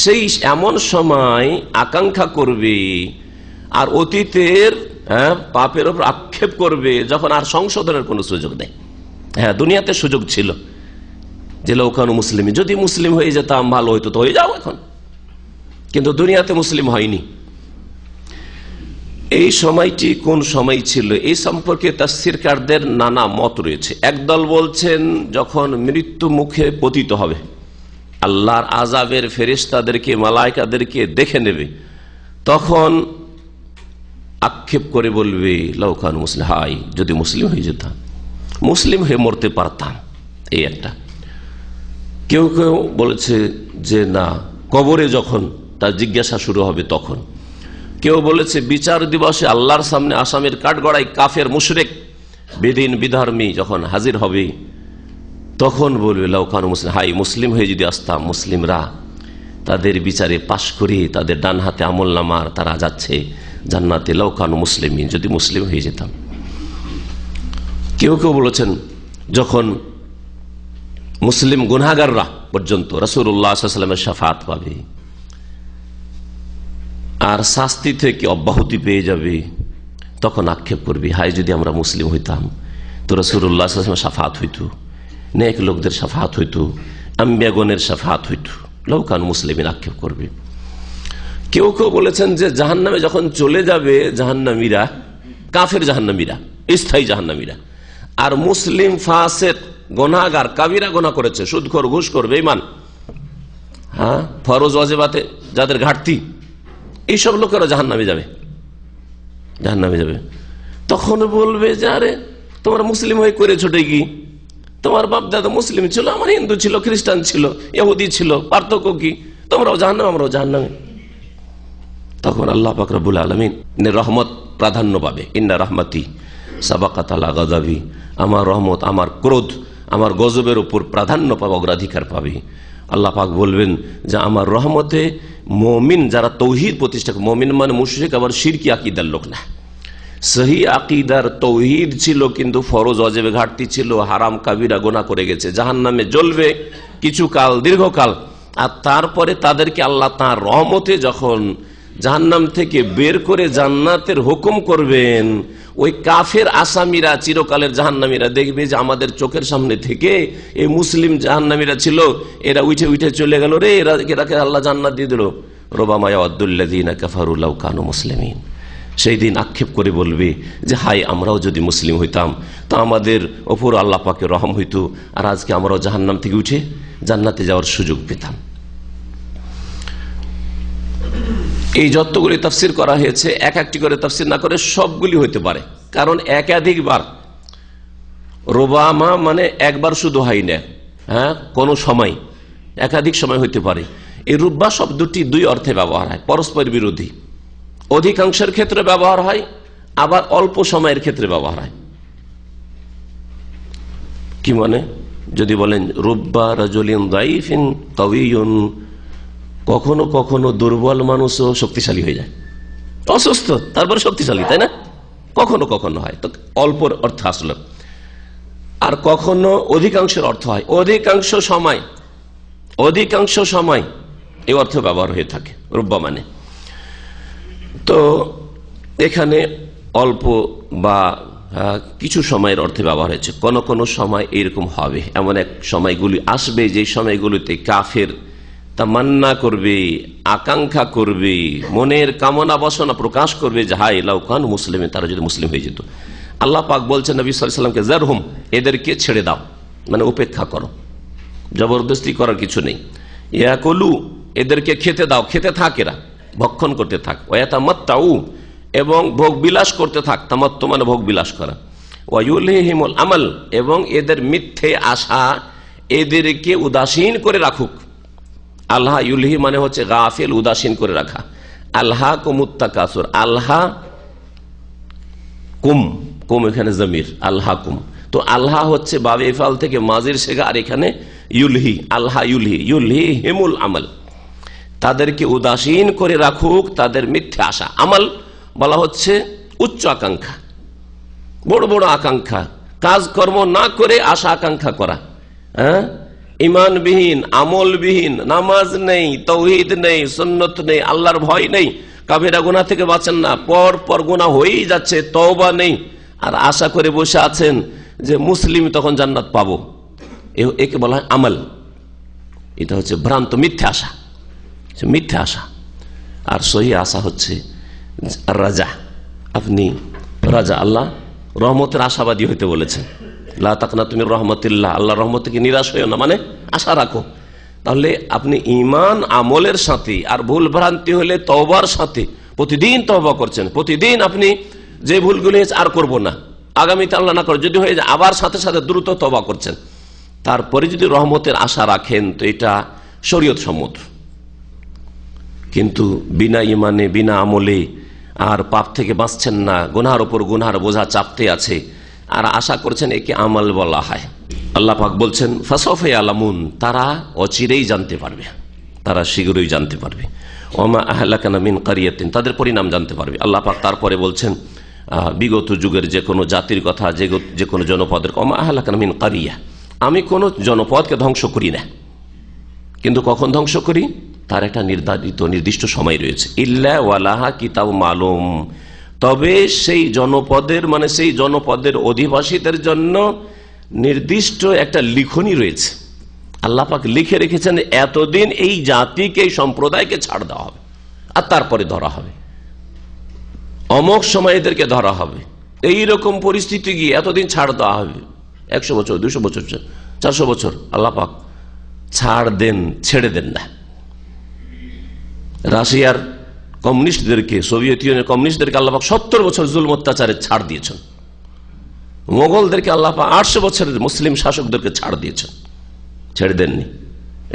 সেই এমন সময় আকাঙ্ক্ষা করবে আর অতীতের পাপের উপর আক্ষেপ করবে যখন আর সংশোধনের কোনো সুযোগ নেই। হ্যাঁ, দুনিয়াতে সুযোগ ছিল যে লাউকানু মুসলিমিন, যদি মুসলিম হয়ে যেতাম ভালো হইতো, তো হয়ে যাও এখন, কিন্তু দুনিয়াতে মুসলিম হয়নি। এই সময়টি কোন সময় ছিল এই সম্পর্কে তাফসীরকারদের নানা মত রয়েছে। একদল বলছেন যখন মৃত্যু মুখে পতিত হবে, আল্লাহর আযাবের ফেরেশতাদেরকে, মালায়েকাদেরকে দেখে নেবে, তখন আক্ষেপ করে বলবে লাউকানু মুসলিম, হাই যদি মুসলিম হয়ে যেতাম, মুসলিম হয়ে মরতে পারতাম। এই একটা। কেউ কেউ বলেছে যে না, কবরে যখন তার জিজ্ঞাসা শুরু হবে তখন। কেউ বলেছে বিচার দিবসে আল্লাহর সামনে আসামের কাঠগড়ায় কাফের মুশরিক বেদিন বিধর্মী যখন হাজির হবে, তখন বলবে লাউকানু মুসলিম, হাই মুসলিম হয়ে যদি আসতাম, মুসলিমরা তাদের বিচারে পাশ করে তাদের ডান হাতে আমলনামার তারা যাচ্ছে জান্নাতে, লাউকানু মুসলিমিন, যদি মুসলিম হয়ে যেতাম। কেউ কেউ বলেছেন যখন মুসলিম গুনাহগাররা পর্যন্ত রাসূলুল্লাহ সাল্লাল্লাহু আলাইহি ওয়াসাল্লামের শাফাআত পাবে আর শাস্তি থেকে অব্যাহতি পেয়ে যাবে, তখন আক্ষেপ করবে, হাই যদি আমরা মুসলিম হইতাম তো রাসূলুল্লাহ সাল্লাল্লাহু আলাইহি ওয়াসাল্লামের শাফাআত হইতো, নেক লোকদের শাফাআত হইতো, আম্বিয়াগণের শাফাআত হইতো, লাউকানু মুসলিমিন আক্ষেপ করবে। কেউ কেউ বলেছেন যে জাহান্নামে যখন চলে যাবে জাহান্নামীরা, কাফের জাহান্নামীরা, স্থায়ী জাহান্নামীরা, আর মুসলিম ফাসিক গুনাহগার, কাবিরা গুনাহ করেছে, সুদখোর, ঘুষখোর, বেঈমান, হ্যাঁ, ফরজ ওয়াজিবাতে যাদের ঘাটতি, এইসব লোকেরা জাহান্নামে যাবে, জাহান্নামে যাবে। তখন বলবে যে আরে তোমরা মুসলিম হয়ে করেছো কি, তোমার বাপ দাদা মুসলিম ছিল, আমার হিন্দু ছিল, খ্রিস্টান ছিল, ইহুদি ছিল, পার্থক্য কি, তোমরাও জাহান্নামে আমরাও জাহান্নামে। তখন আল্লাহ পাক রব্বুল আলামিন রহমত প্রাধান্য পাবে, ইন্না রাহমাতি সাবাকাত আলা গাযাবি, আমার রহমত, আমার ক্রোধ, আমার গজবের উপর প্রাধান্য পাবে, অগ্রাধিকার পাবে। আল্লাহ পাক বলবেন যে আমার রহমতে মুমিন যারা তৌহিদ প্রতিষ্ঠা, মুমিন মানে মুশরিক আবার শিরকি আকীদার লোক না, সহি আকীদার তৌহিদ ছিল কিন্তু ফরজ ওয়াজিবে ঘাটতি ছিল, হারাম কাবিরা গুনাহ করে গেছে, জাহান্নামে জ্বলবে কিছুকাল, দীর্ঘকাল। আর তারপরে তাদেরকে আল্লাহ তাঁর রহমতে যখন জাহান্নাম থেকে বের করে জান্নাতের হুকুম করবেন, ওই কাফের আসামিরা, চিরকালের জাহান্নামীরা দেখবে যে আমাদের চোখের সামনে থেকে এই মুসলিম জাহান্নামীরা ছিল, এরা উঠে উঠে চলে গেল রে, এরাকে আল্লাহ জান্নাত দিয়ে দিল। রুবামা ইয়াওয়াদ্দুল্লাযীনা কাফারু লাউ কানু মুসলিমিন। সেই দিন আক্ষেপ করে বলবে যে হাই আমরাও যদি মুসলিম হইতাম তো আমাদের ওপর আল্লাহ পাকের রহম হইতো, আর আজকে আমরাও জাহান্নাম থেকে উঠে জান্নাতে যাওয়ার সুযোগ পেতাম। এই যতগুলি তাফসির করা হয়েছে, এক একটি করে তাফসির না করে সবগুলি হইতে পারে, কারণ একাধিকবার, রুবামা মানে একবার শুধু হয় না, হ্যাঁ, কোন সময়, একাধিক সময় হইতে পারে। এই রুব্বা শব্দটি দুই অর্থে ব্যবহার হয়, পরস্পর বিরোধী। অধিকাংশের ক্ষেত্রে ব্যবহার হয়, আবার অল্প সময়ের ক্ষেত্রে ব্যবহার হয়। কি মানে? যদি বলেন রুব্বা রাজুলিন দাইফিন কাওয়িয়ুন, কখনো কখনো দুর্বল মানুষও শক্তিশালী হয়ে যায়, অসুস্থ তারপরে শক্তিশালী, তাই না? কখনো কখনো হয়, তো অল্প অর্থ আসলো। আর কখনো অধিকাংশের অর্থ হয়, অধিকাংশ সময় এই অর্থ ব্যবহার হয়ে থাকে রুব্বা মানে। তো এখানে অল্প বা কিছু সময়ের অর্থে ব্যবহার হয়েছে। কোন কোন সময় এরকম হবে, এমন এক সময়গুলি আসবে যে সময়গুলিতে কাফের তামান্না করবে, আকাঙ্ক্ষা করবে, মনের কামনা বাসনা প্রকাশ করবে যে হায় লাউ কানু মুসলিমিন, তারা যদি মুসলিম হয়ে যেত। আল্লাহ পাক বলছেন নবী সাল্লাল্লাহু আলাইহি ওয়াসাল্লামকে, জারহুম, এদেরকে ছেড়ে দাও, মানে উপেক্ষা করো, জবরদস্তি করার কিছু নেই। ইয়াকুলু, এদেরকে খেতে দাও, খেতে থাক, এরা ভক্ষণ করতে থাক। ওয়াতামাত্তাউ, এবং ভোগ বিলাস করতে থাক, তামাত্তু মানে ভোগ বিলাস করা। ওয়ায়ুলহিহিমুল আমাল, এবং এদের মিথ্যে আশা এদেরকে উদাসীন করে রাখুক। আল্লাহ ইউলহি মানে হচ্ছে গাফিল, উদাসীন করে রাখা। আল্লাহ কুমুত্তাকাসুর, আল্লাহ কুম, কুম এখানে জমির, আল্লাহ কুম। তো আল্লাহ হচ্ছে বাবে ইফাল থেকে মাজির শেখা, আর এখানে ইউলহি, আল্লাহ ইউলহি, ইউলহি হিমুল আমাল, তাদেরকে উদাসীন করে রাখুক তাদের মিথ্যে আশা। আমাল বলা হচ্ছে উচ্চ আকাঙ্ক্ষা, বড় বড় আকাঙ্ক্ষা, কাজকর্ম না করে আশা আকাঙ্ক্ষা করা। ইমানবিহীন, আমলবিহীন, নামাজ নেই, তাওহীদ নেই, সুন্নত নেই, আল্লাহর ভয় নেই, কাবিরা গুনাহ থেকে বাঁচেন না, পর পর গুনাহ হয়েই যাচ্ছে, তওবা নেই, আর আশা করে বসে আছেন যে মুসলিম তখন জান্নাত পাবো, একে বলা হয় আমল। এটা হচ্ছে ভ্রান্ত মিথ্যা আশা, মিথ্যা আশা। আর সহি আশা হচ্ছে রাজা। আপনি রাজা, আল্লাহ রহমতের আশাবাদী হইতে বলেছেন, লা তাকনাতু মির রাহমাতিল্লাহ, আল্লাহর রহমত থেকে নিরাশ হইও না, মানে আশা রাখো। তাহলে আপনি ঈমান আমলের সাথে আর ভুল ভ্রান্তি হলে তওবার সাথে প্রতিদিন তওবা করছেন, প্রতিদিন আপনি যে ভুলগুলি আর করব না, আগামীতে আল্লাহ না করে যদি হয়ে যায় আবার সাথে সাথে দ্রুত তওবা করছেন, তারপরে যদি রহমতের আশা রাখেন তো এটা শরীয়ত সম্মত। কিন্তু বিনা ইমানে বিনা আমলে আর পাপ থেকে বাঁচছেন না, গুনার উপর গুনার বোঝা চাপতে আছে, আর আশা করছেন একে আমল বলা হয়। আল্লাহ পাক বলছেন ফাসাউফা ইয়ালামুন, তারা অচিরেই জানতে পারবে, তারা শীঘ্রই জানতে পারবে। ওমা আহলাকানা মিন কারিয়াতিন, তাদের পরিণাম জানতে পারবে। আল্লাহ পাক তারপরে বলছেন বিগত যুগের যে কোনো জাতির কথা, যে কোনো জনপদের, ওমা আহলাকানা মিন কারিয়া, আমি কোনো জনপদকে ধ্বংস করি না, কিন্তু কখন ধ্বংস করি তার একটা নির্দিষ্ট সময় রয়েছে। ইল্লা ওয়ালাহা কিতাব মালুম, তবে সেই জনপদের মানে সেই জনপদের অধিবাসীদের জন্য নির্দিষ্ট একটা লিখনি রয়েছে। আল্লাহ পাক লিখে রেখেছেন এতদিন এই জাতিকে, এই সম্প্রদায়কে ছাড় দেওয়া হবে, আর তারপরে ধরা হবে, অমোক সময় এদেরকে ধরা হবে। এইরকম পরিস্থিতি গিয়ে এতদিন ছাড় দেওয়া হবে, 100 বছর, 200 বছর, 400 বছর, আল্লাহ পাক ছাড় দেন, ছেড়ে দেন না। রাশিয়ার কমিউনিস্টদেরকে, সোভিয়েত ইউনিয়নের কমিউনিস্টদেরকে আল্লাহ পাক 70 বছর জুলম অত্যাচারে ছাড় দিয়েছেন। মোগলদেরকে আল্লাহ পাক 800 বছরের মুসলিম শাসকদেরকে ছাড় দিয়েছেন, ছেড়ে দেননি।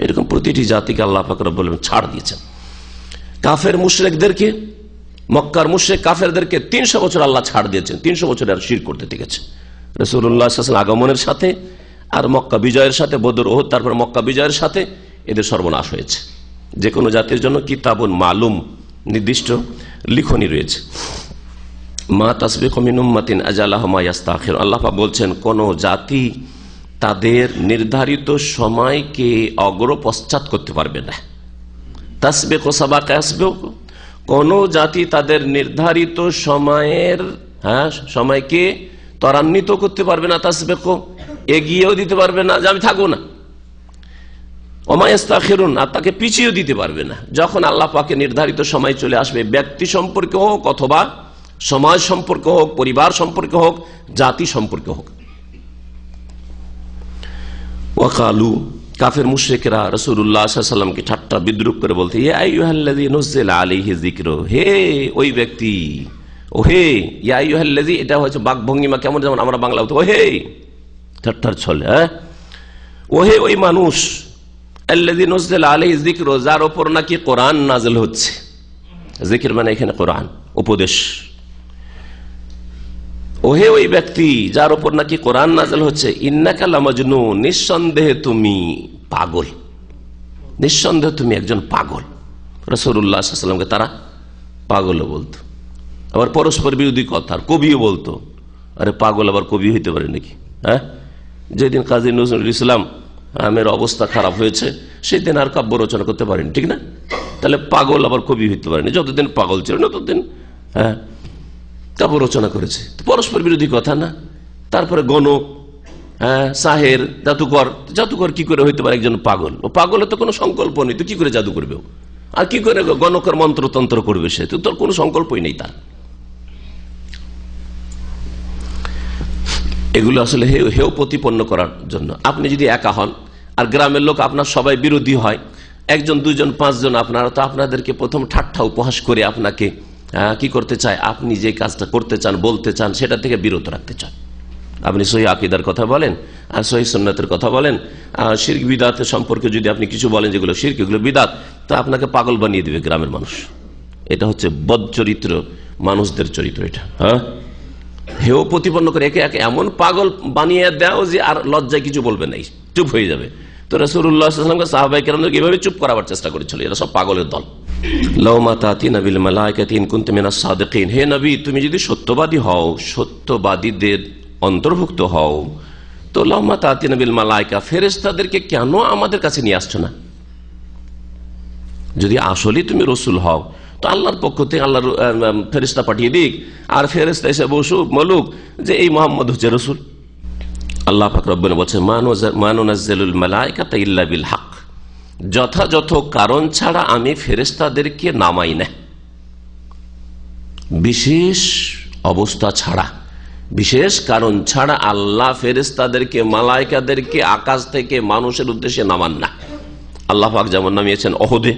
এরকম প্রতিটি জাতিকে আল্লাহ পাক রব্বুল আলামিন ছাড় দিয়েছেন। কাফের মুশরিকদেরকে, মক্কার মুশরিক কাফেরদেরকে 300 বছর আল্লাহ ছাড় দিয়েছেন, 300 বছর আর শিরক করতে থেকেছে। রাসূলুল্লাহ সাল্লাল্লাহু আলাইহি ওয়াসাল্লাম আগমনের সাথে আর মক্কা বিজয়ের সাথে, বদর ওহুদ, তারপর মক্কা বিজয়ের সাথে এদের সর্বনাশ হয়েছে। যে কোনো জাতির জন্য কিতাবুন মালুম, নির্দিষ্ট লিখনি রয়েছে। মা তাসবিকু মিন উম্মাতিন আজালাহা মা ইস্তাখির, আল্লাহ পাক বলছেন কোন জাতি তাদের নির্ধারিত সময়কে অগ্র পশ্চাৎ করতে পারবে না। তাসবিকু সাবাকা ইয়াসবিকু, কোন জাতি তাদের নির্ধারিত সময়ের সময়কে ত্বরান্বিত করতে পারবে না, তাসবিকু এগিয়েও দিতে পারবে না যে আমি থাকবো না, ওমা ইস্তাখিরুন, আর তাকে পিছিয়েও দিতে পারবে না। যখন আল্লাহ পাকের নির্ধারিত সময় চলে আসবে, ব্যক্তি সম্পর্কে হোক অথবা সমাজ সম্পর্কে হোক, পরিবার সম্পর্কে হোক, জাতি সম্পর্কে হোক। ওয়াকালু, কাফের মুশরিকরা রাসূলুল্লাহ সাল্লাল্লাহু আলাইহি ওয়াসাল্লামকে ঠাট্টা বিদ্রূপ করে বলতে, ইয়া আইয়ুহাল্লাযী নুযিলা আলাইহি যিকরু, হে ওই ব্যক্তি, ও হে, ইয়া আইয়ুহাল্লাযী, এটা হচ্ছে বাকভঙ্গিমা কেমন, যেমন আমরা বাংলা বলতে ও হে, ঠাট্টার ছলে, ও হে ওই মানুষ, আল্লাযী নুযিলা আলাইহি যিকরু, যার উপর নাকি কোরআন নাযিল হচ্ছে। জিকির মানে এখানে কোরআন, উপদেশ। ওহে ওই ব্যক্তি যার উপর নাকি কোরআন নাযিল হচ্ছে, ইন্নাকা লামাজনুন, নিঃসন্দেহে তুমি পাগল, নিঃসন্দেহে তুমি একজন পাগল। রাসূলুল্লাহ সাল্লাল্লাহু আলাইহি ওয়াসাল্লামকে তারা পাগলও বলতো, আবার পরস্পর বিরোধী কথা, কবিও বলতো। আরে পাগল আবার কবি হইতে পারে নাকি? যেদিন কাজী নজরুল ইসলাম আমের অবস্থা খারাপ হয়েছে সেই দিন আর কাব্য রচনা করতে পারেনি, ঠিক না? তাহলে পাগল আবার কবি হইতে পারেনি, যতদিন পাগল ছিল না ততদিন কাব্য রচনা করেছে। পরস্পর বিরোধী কথা না। তারপরে গণক, সাহের, জাদুকর, জাদুকর কি করে হইতে পারে একজন পাগল? ও পাগলের তো কোনো সংকল্প নেই, তো কি করে জাদু করবে? আর কি করে গণকের মন্ত্রতন্ত্র করবে? সে তো তোর কোনো সংকল্পই নেই তার। এগুলো আসলে হেউ প্রতিপন্ন করার জন্য। আপনি যদি একা হন আর গ্রামের লোক আপনার সবাই বিরোধী হয়, 1 জন 2 জন 5 জন, আপনারা তো আপনাদেরকে প্রথম ঠাট্টা উপহাস করে আপনাকে কি করতে চায়, আপনি যে কাজটা করতে চান, বলতে চান, সেটা থেকে বিরত রাখতে চান। আপনি সহি আকীদার কথা বলেন আর সহি সুন্নাতের কথা বলেন, শিরক বিদআতের সম্পর্কে যদি আপনি কিছু বলেন যেগুলো শিরক, এগুলো বিদআত, তা আপনাকে পাগল বানিয়ে দিবে গ্রামের মানুষ। এটা হচ্ছে বদ চরিত্র মানুষদের চরিত্র। এটা হেও প্রতিপন্ন করে একে একে এমন পাগল বানিয়ে দাও যে আর লজ্জায় কিছু বলবে নাই, চুপ হয়ে যাবে। তো রাসূলুল্লাহ সাল্লাল্লাহু আলাইহি ওয়াসাল্লাম সাহাবায়ে কেরামকে এভাবে চুপ করাবার চেষ্টা করেছিল, এরা সব পাগলের দল। লাউমা তাতিনা বিল মালাইকাতি ইন কুনতুম মিনাস সাদিকিন, হে নবী তুমি যদি সত্যবাদী হও, সত্যবাদীদের অন্তর্ভুক্ত হও, তো লাউমা তাতিনা বিল মালাইকা, ফেরেশতাদেরকে কেন আমাদের কাছে নিয়ে আসছো না? যদি আসলেই তুমি রসুল হও তো আল্লাহর পক্ষ থেকে আল্লাহর ফেরেশতা পাঠিয়ে দিক, আর ফেরেশতা এসে বলুক যে এই মুহাম্মদ হচ্ছে রসুল। আল্লাহ পাক রব্বুল বলছেন মা নুনাজ্জিলুল মালাইকাতা ইল্লা বিল হক, যথাযথ কারণ ছাড়া আমি ফেরেশতাদেরকে নামাই না। বিশেষ অবস্থা ছাড়া, বিশেষ কারণ ছাড়া আল্লাহ ফেরেশতাদেরকে, মালাইকাদেরকে আকাশ থেকে মানুষের উদ্দেশ্যে নামান না। আল্লাহ পাক যেমন নামিয়েছেন ওহদে,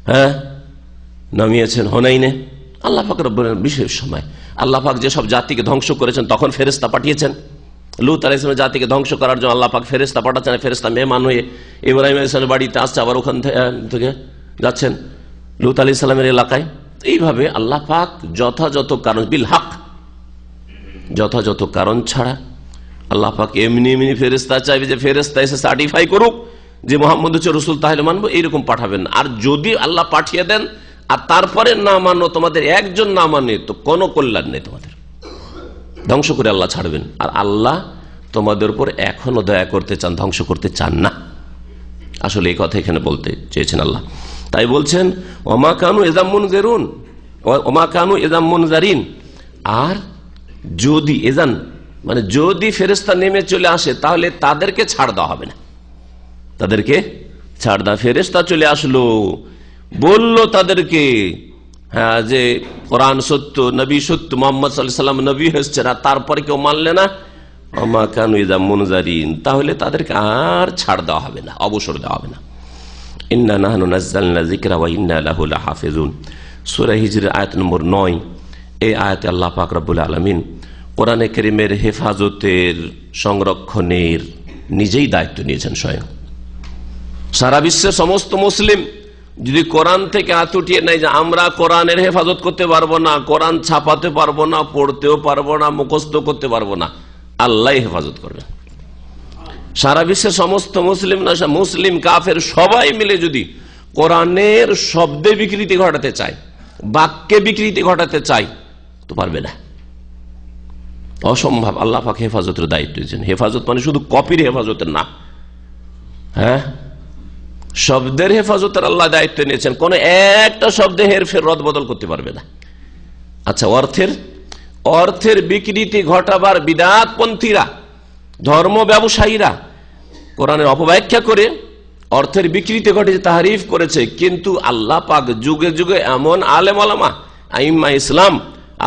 হ্যাঁ নামিয়েছেন হুনাইনে, আল্লাহ পাক রব্বুল বিশেষ সময়। আল্লাহ পাক যেসব জাতিকে ধ্বংস করেছেন তখন ফেরেশতা পাঠিয়েছেন। লূত আলাইহিস সালামের জাতিকে ধ্বংস করার জন্য আল্লাহ পাক ফেরেশতা পাঠাচ্ছেন, ফেরেশতা মেহমান হয়ে ইব্রাহিম আলাইহিস সালামের বাড়িতে আসছে, আবার ওখান থেকে যাচ্ছেন লূত আলাইহিস সালামের এলাকায়। এইভাবে আল্লাহ পাক যথাযথ কারণ, বিল হক, যথাযথ কারণ ছাড়া আল্লাহ পাক এমনি এমনি ফেরেশতা চাইবে যে ফেরেশতা এসে সার্টিফাই করুক যে মুহাম্মদ হচ্ছে রসুল তাহলে মানবো, এইরকম পাঠাবেন না। আর যদি আল্লাহ পাঠিয়ে দেন আর তারপরে না মানো, তোমাদের একজন না মানে, তো কোনো কল্যাণ নেই, তোমাদের ধ্বংস করে আল্লাহ ছাড়বেন। আর আল্লাহ তোমাদের উপর এখনো দয়া করতে চান, ধ্বংস করতে চান না। আসলে এই কথা এখানে বলতে চেয়েছেন আল্লাহ। তাই বলছেন ওমা কানু ইযা মুনজিরুন, ওমা কানু ইযা মুনজারিন। আর যদি এজান মানে যদি ফেরেশতা নেমে চলে আসে তাহলে তাদেরকে ছাড় দেওয়া হবে না, তাদেরকে ছাড় দেওয়া। ফেরেশতা চলে আসলো, বলল তাদেরকে হ্যাঁ যে কোরআন সত্য, নবী সত্য, মুহাম্মদ সাল্লাল্লাহু আলাইহি ওয়াসাল্লাম নবী হচ্ছেন, আর তারপরে কেউ মানলে না, ওমা কানু ইযা মুনজারিন, তাহলে তাদেরকে আর ছাড় দেওয়া হবে না, অবসর দেওয়া হবে না। ইন্না নাহনু নাযালনা যিকরা ওয়া ইন্না লাহু লাহাফিজুন, সূরা হিজর আয়াত নম্বর 9। এই আয়াতে আল্লাহ পাক রব্বুল আলামিন কোরআনে কারীমের হেফাজতের, সংরক্ষণের নিজেই দায়িত্ব নিয়েছেন স্বয়ং। সারা বিশ্বের সমস্ত মুসলিম যদি কোরআন থেকে হাত উঠিয়ে নেয় যে আমরা কোরআনের হেফাজত করতে পারবো না, কোরআন ছাপাতে পারবো না, পড়তেও পারবো না, মুখস্থ করতে পারবো না, আল্লাহ হেফাজত করবেন। সারা বিশ্বের সমস্ত মুসলিম না, মুসলিম কাফের সবাই মিলে যদি কোরআনের শব্দে বিকৃতি ঘটাতে চায়, বাক্যে বিকৃতি ঘটাতে চায়, তো পারবে না, অসম্ভব। আল্লাহ পাক হেফাজতের দায়িত্ব দিয়েছেন। হেফাজত মানে শুধু কপির হেফাজতের না, হ্যাঁ শব্দের হেফাজতের আল্লাহ দায়িত্ব নিয়েছেন। কোন একটা শব্দে হেরফের রদ বদল করতে পারবে না। আচ্ছা, অর্থের বিকৃতি ঘটাবার বিদআতপন্থীরা, ধর্ম ব্যবসায়ীরা কোরআনের অপব্যাখ্যা করে অর্থের বিকৃতি ঘটিয়ে তাহরিফ করেছে, কিন্তু আল্লাহ পাক যুগে যুগে এমন আলেম ওলামা, আইম্মা ইসলাম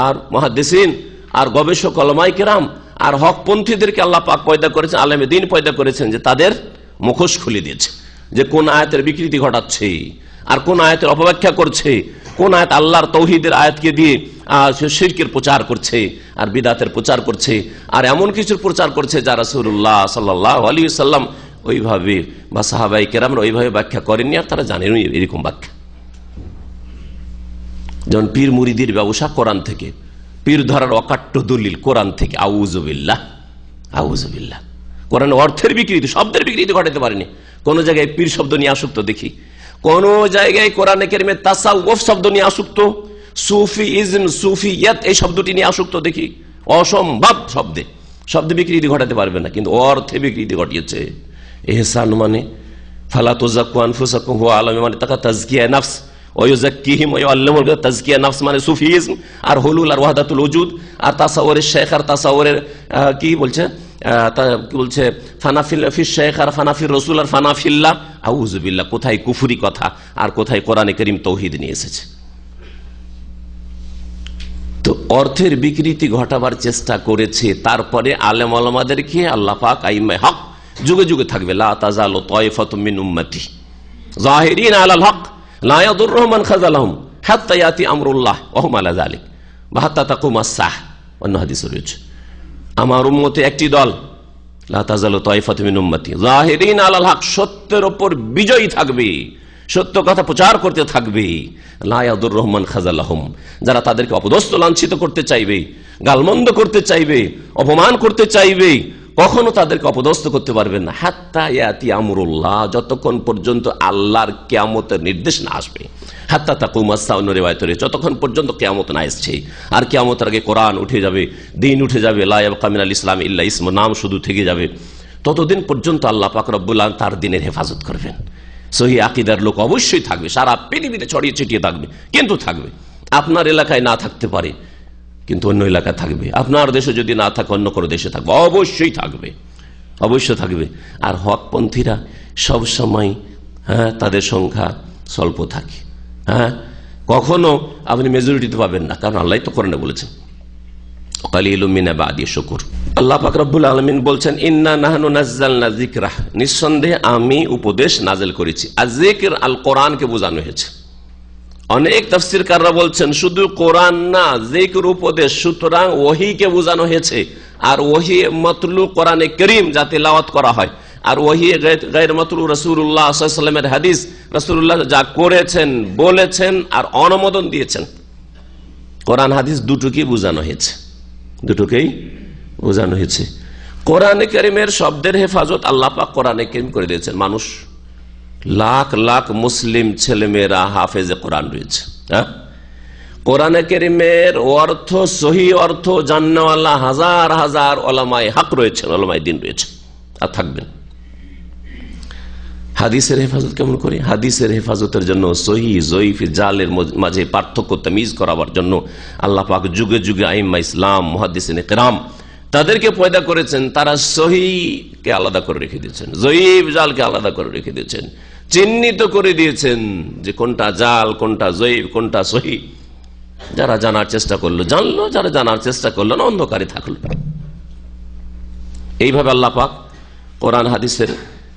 আর মুহাদ্দিসিন আর গবেষক ওলামায়ে কেরাম আর হকপন্থীদেরকে আল্লাহ পাক পয়দা করেছেন, আলেমে দ্বীন পয়দা করেছেন, যে তাদের মুখোশ খুলে দিয়েছে যে কোন আয়াতের বিকৃতি ঘটাচ্ছে আর কোন আয়াতের অপব্যাখ্যা করছে, কোন আয়াত আল্লাহর তৌহিদের আয়াতকে দিয়ে শিরকের প্রচার করছে আর বিদআতের প্রচার করছে, আর এমন কিছুর প্রচার করছে যা রাসূলুল্লাহ সাল্লাল্লাহু আলাইহি ওয়াসাল্লাম ওইভাবে বা সাহাবায়ে কেরামরা ওইভাবে ব্যাখ্যা করেননি, আর তারা জানেনই এরকম ব্যাখ্যা। যেমন পীর মুরিদির ব্যবসা কোরআন থেকে, পীর ধরার অকাট্য দলিল কোরআন থেকে, আউযুবিল্লাহ আউযুবিল্লাহ। কোরআনের অর্থের বিকৃতি, শব্দের বিকৃতি ঘটাতে পারেনি। কোন জায়গায় পীর শব্দ নিয়ে আসক্ত দেখি, কোন জায়গায় কোরআনে কারীমে তাসাউফ শব্দ নিয়ে আসক্ত, সুফিইজম, সুফিয়াত এই শব্দটি নিয়ে আসক্ত দেখি। অসম্ভব শব্দে বিকৃতি ঘটাতে পারবে না, কিন্তু অর্থে বিকৃতি ঘটিয়েছে। ইহসান মানে ফালা তুযাক্কু আনফুসাকুম হুয়া আ'লামু মানে তাজকিয়া নফস, ওয়া ইউযাক্কিহিম ওয়া ইউআল্লিমুহুম তাজকিয়া নফস মানে সুফিইজম আর হুলুল আর ওয়াহদাতুল ওজুদ আর তাসাউরের শেখ আর তাসাউরের কি বলছে ফানাফিল ফিশ শেখ আর ফানাফির রসুল আর ফানাফিল্লাহ। আউযুবিল্লাহ, কোথায় কুফরি কথা আর কোথায় কোরআনে কারীম তৌহিদ নিয়ে এসেছে। তো অর্থের বিকৃতি ঘটাবার চেষ্টা করেছে, তারপরে আলেম ওলামাদেরকে আল্লাহ পাক আইম্মায়ে হক যুগে যুগে থাকবে, লা তাযালু তায়ফাতুম মিন উম্মতি যাহিরিন আলাল হক লা ইয়াদুররুহুম মান খাযালাহুম হাত্তা ইয়াতি আমরুল্লাহ ওয়া হুম আলা যালিক ওয়া হাত্তা তাকুমাস সাহ। অন্য হাদিসে রয়েছে আমার উম্মতে একটি দল, লা তাযালু তায়ফাতুম মিন উম্মতি যাহিরিন আলাল হক, সত্যের উপর বিজয়ী থাকবে, সত্য কথা প্রচার করতে থাকবে, লা ইয়াদুররুহুম মান খাযালাহুম, যারা তাদেরকে অপদস্থ লাঞ্ছিত করতে চাইবে, গালমন্দ করতে চাইবে, অপমান করতে চাইবে, কখনো তাদেরকে অপদস্থ করতে পারবেন না হাত্তা ইয়াতি আমরুল্লাহ, যতক্ষণ পর্যন্ত আল্লাহর কিয়ামতের নির্দেশ না আসবে। হাত্তা তাকুমুস সাআ অন্য রিওয়ায়াত রয়েছে যতক্ষণ পর্যন্ত কিয়ামত না আসছে। আর কিয়ামতের আগে কোরআন উঠে যাবে, দিন উঠে যাবে, লা ইয়াবকা মিনাল ইসলাম ইল্লা ইসমু, নাম শুধু থেকে যাবে, ততদিন পর্যন্ত আল্লাহ পাক রব্বুল আলামিন তার দ্বীনের হেফাজত করবেন। সহিহ আকীদার লোক অবশ্যই থাকবে, সারা পৃথিবীতে ছড়িয়ে ছিটিয়ে থাকবে, কিন্তু থাকবে। আপনার এলাকায় না থাকতে পারে কিন্তু অন্য এলাকায় থাকবে, আপনার দেশে যদি না থাকে অন্য কোনো দেশে থাকবে, অবশ্যই থাকবে, অবশ্যই থাকবে। আর হকপন্থীরা সবসময় তাদের সংখ্যা স্বল্প থাকে। কখনো আপনি মেজরিটিতে পাবেন না, কারণ আল্লাহ তো কোরআনে বলেছেন কালিলুম মিন ইবাদি শুকুর। আল্লাহ পাক রব্বুল আলামিন বলছেন ইন্না নাহনু নাযালনা যিকরা, নিঃসন্দেহে আমি উপদেশ নাযিল করেছি। আর যিকর আল কোরআনকে বোঝানো হয়েছে। অনেক তাফসীরকাররা বলছেন শুধু কোরআন না, যিকর উপদেশ, সুতরাং ওহীকে বোঝানো হয়েছে। আর ওহী মাতলু কোরআনে কারীম যা তেলাওয়াত করা হয়, আর ওহী গায়র মাতলু রাসূলুল্লাহ সাল্লাল্লাহু আলাইহি ওয়াসাল্লামের হাদিস, রাসূলুল্লাহ যা করেছেন, বলেছেন আর অনুমোদন দিয়েছেন, কোরআন হাদিস দুটোকেই বোঝানো হয়েছে, দুটোকেই বোঝানো হয়েছে। কোরআনে কারীমের শব্দের হেফাজত আল্লাহ পাক কোরআনে কারীম করে দিয়েছেন। মানুষ লাখ লাখ মুসলিম ছেলেমেয়েরা হাফেজে কোরআন রয়েছে। কোরআনে কারীমের অর্থ, সহি অর্থ জাননেওয়ালা হাজার হাজার উলামায়ে হক রয়েছেন, উলামায়ে দ্বীন রয়েছে, আর থাকবেন। হাদিসের হেফাজত কেমন করে? হাদিসের হেফাজতের জন্য সহি জয়ীফ জালের মাঝে পার্থক্য তামিজ করাবার জন্য আল্লাহ পাক যুগে যুগে আইম্মা ইসলাম, মুহাদ্দিসিনে কেরাম তাদেরকে পয়দা করেছেন। তারা সহিকে আলাদা করে রেখে দিয়েছেন, জয়ীফ জালকে আলাদা করে রেখে দিয়েছেন, চিহ্নিত করে দিয়েছেন যে কোনটা জাল, কোনটা জয়ীফ, কোনটা সহি। যারা জানার চেষ্টা করলো জানলো, যারা জানার চেষ্টা করলো না অন্ধকারে থাকলো। এইভাবে আল্লাহ পাক কোরআন হাদিসের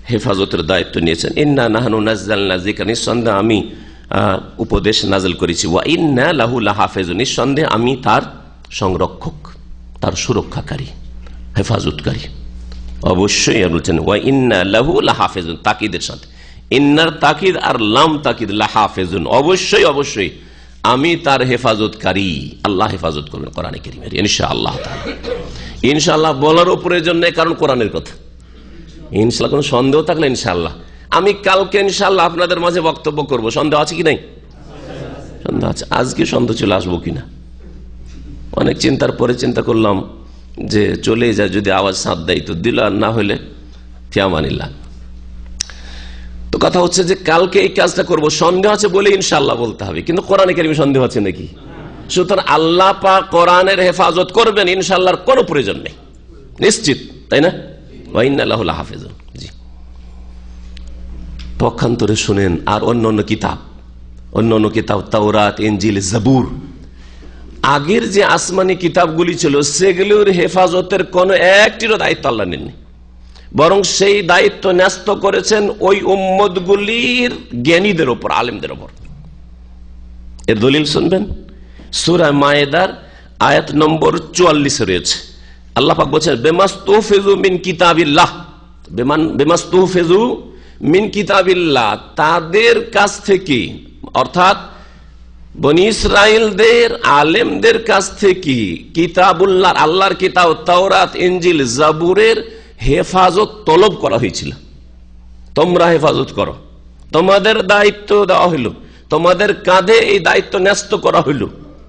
হেফাজতের দায়িত্ব নিয়েছেন। ইন্না নাহনু নাযালনা যিকরা, নিঃসন্দেহে আমি উপদেশ নাযিল করেছি। ওয়া ইন্না লাহু লাহাফিজুন, নিঃসন্দেহে আমি তার সংরক্ষক, তার সুরক্ষাকারী, হেফাজতকারী। অবশ্যই বলছেন ওয়া ইন্না লাহু লাহাফিজুন, তাকিদের সাথে ইন্নার তাকিদ আর লাম তাকিদ, লাহাফিজুন, অবশ্যই অবশ্যই আমি তার হেফাজতকারী। আল্লাহ হেফাজত করবেন কোরআনে কারীমের ইনশাআল্লাহ তাআলা। ইনশাআল্লাহ বলার প্রয়োজন নেই, কারণ কোরআনের কথা। ইনশাআল্লাহ কোনো সন্দেহ থাকলে ইনশাআল্লাহ আমি কালকে ইনশাআল্লাহ আপনাদের মাঝে বক্তব্য করব। সন্দেহ আছে কি নাই? সন্দেহ আছে। আজকে সন্দেহ চলে আসবো কিনা, অনেক চিন্তার পরে চিন্তা করলাম যে চলে যায়, যদি আওয়াজ সাথ দেয় তো দিল, আর না হলে ফিয়ামানিল্লাহ। তো কথা হচ্ছে যে কালকে এই কাজটা করব, সন্দেহ আছে বলে ইনশাআল্লাহ বলতে হবে, কিন্তু কোরআনে কারীমে সন্দেহ আছে নাকি? সুতরাং আল্লাহ পাক কোরআনের হেফাজত করবেন, ইনশাআল্লাহর কোনো প্রয়োজন নেই, নিশ্চিত, তাই না? ওয়া ইন্না লাহু লাহাফিজুন। জি, পক্ষান্তরে শুনেন আর অন্য কিতাব তাওরাত, ইনজিল, জাবুর, আগের যে আসমানি কিতাবগুলি ছিল সেগুলোর হেফাজতের কোন একটিরও দায়িত্ব আল্লাহ নেননি, বরং সেই দায়িত্ব ন্যস্ত করেছেন ওই উম্মতগুলির জ্ঞানীদের উপর, আলেমদের উপর। এর দলিল শুনবেন, সূরা মায়েদার আয়াত নম্বর 44 রয়েছে। আল্লাহ পাক বলেছেন বিমাস্তুহফিজু মিন কিতাবিল্লাহ, বিমাস্তুহফিজু মিন কিতাবিল্লাহ, তাদের কাছ থেকে, অর্থাৎ বনি ইসরাইলদের আলেমদের কাছ থেকে কিতাবুল্লাহ, আল্লাহর কিতাব তাওরাত, ইনজিল, জাবুরের হেফাজত তলব করা হয়েছিল। তোমরা হেফাজত করো, তোমাদের দায়িত্ব দেওয়া হইল, তোমাদের কাঁধে এই দায়িত্ব ন্যস্ত করা হইল।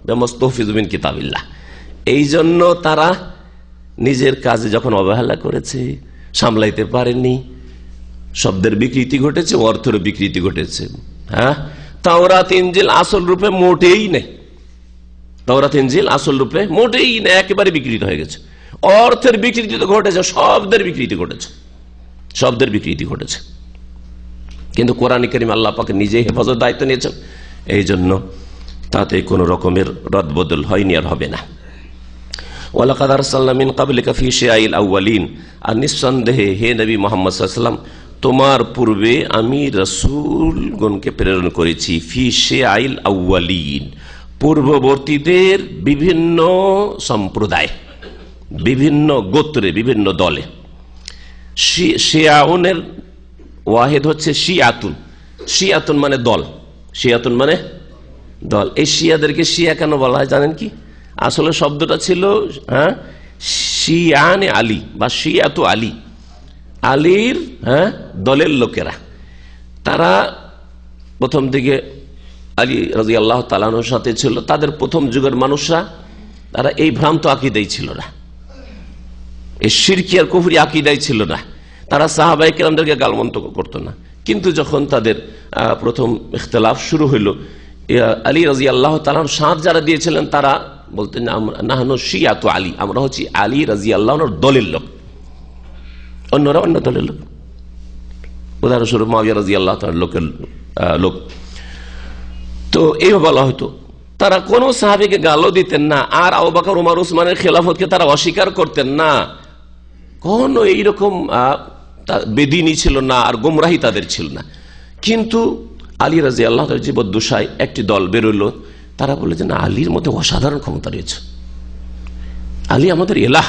বিমাস্তুহফিজু মিন কিতাবিল্লাহ। এই জন্য তারা নিজের কাজে যখন অবহেলা করেছে, সামলাইতে পারেনি, শব্দের বিকৃতি ঘটেছে, অর্থের বিকৃতি ঘটেছে। তাওরাত ইনজিল আসল রূপে মোটেই নেই, তাওরাত ইনজিল আসল রূপে মোটেই নেই, একেবারে বিকৃত হয়ে গেছে। অর্থের বিকৃতি তো ঘটেছে, শব্দের বিকৃতি ঘটেছে, শব্দের বিকৃতি ঘটেছে। কিন্তু কোরআন কারীম আল্লাহ পাক নিজেই হেফাজত দায়িত্ব নিয়েছেন, এই জন্য তাতে কোনো রকমের রদবদল হয়নি, আর হবে না। ওয়ালাকাদ আরসালনা মিন ক্বাবলিকা ফী শিআইল আউয়ালিন, আর নিঃসন্দেহে হে নবী মুহাম্মদ সাল্লাল্লাহু আলাইহি ওয়াসাল্লাম, তোমার পূর্বে আমি রাসূলগণকে প্রেরণ করেছি ফী শিআইল আউয়ালিন, পূর্ববর্তীদের বিভিন্ন সম্প্রদায়, বিভিন্ন গোত্রে, বিভিন্ন দলে। শিয়াউনের ওয়াহিদ হচ্ছে শিয়াতুন, শিয়াতুন মানে দল, শিয়াতুন মানে দল। এই শিয়াদেরকে শিয়া কেন বলা হয় জানেন কি? আসলে শব্দটা ছিল শিয়ানে আলী বা শিয়াতু আলী, আলীর দলের লোকেরা, তারা প্রথম দিকে আলী রাদিয়াল্লাহু তাআলা আনহুর সাথে ছিল। তাদের প্রথম যুগের মানুষরা তারা এই ভ্রান্ত আকীদাই ছিল না, এই শিরকি আর কুফরি আকীদাই ছিল না। তারা সাহাবায়ে কেরামদেরকে গালমন্তব্য করতো না। কিন্তু যখন তাদের প্রথম ইখতিলাফ শুরু হইল, আলী রাদিয়াল্লাহু তাআলা সাথ যারা দিয়েছিলেন তারা বলতেন নাহনু শিয়াতু আলী, আমরা হচ্ছি আলী রাদিয়াল্লাহু আনহুর দলের লোক, অন্যরা অন্য দলের লোক। উদাহরণস্বরূপ মুআবিয়া রাদিয়াল্লাহু তাআলার লোক। তো এইভাবে বলা হতো। তারা কোন সাহাবীকে গালও দিতেন না, আর আবু বকর ওমর উসমানের খেলাফতকে তারা অস্বীকার করতেন না। কোন এইরকম বেদিনী ছিল না, আর গোমরাহি তাদের ছিল না। কিন্তু আলী রাদিয়াল্লাহু তাআলার জীবদ্দশায় একটি দল বেরোল, তারা বলে যে না, আলীর মধ্যে অসাধারণ ক্ষমতা রয়েছে, আলী আমাদের এলাহ,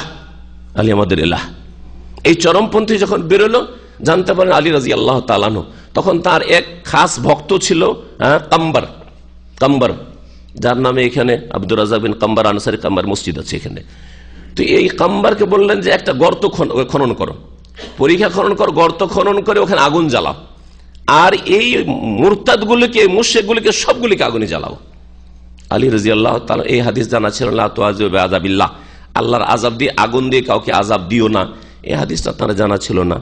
আলী আমাদের এলাহ। এই চরমপন্থী যখন বেরোলো, জানতে পারেন আলী রাদিয়াল্লাহু তাআলা আনহু, তখন তার এক খাস ভক্ত ছিল কাম্বার, যার নামে এখানে আব্দুর রাজ্জাক বিন কাম্বার আনসারী কাম্বার মসজিদ আছে এখানে। তো এই কাম্বারকে বললেন যে একটা গর্ত খনন করো, পরীক্ষা খনন করো, গর্ত খনন করে ওখানে আগুন জ্বালাও, আর এই মুরতাদগুলিকে, মুশরিকগুলিকে সবগুলিকে আগুনে জ্বালাও। আলী রাদিয়াল্লাহু তাআলা এই হাদিস জানা ছিল, লা তুআযিবু বিআযাবিল্লাহ, আল্লাহর আযাব দিয়ে, আগুন দিয়ে কাউকে আযাব দিও না, এই হাদিসটা তারা জানা ছিল না।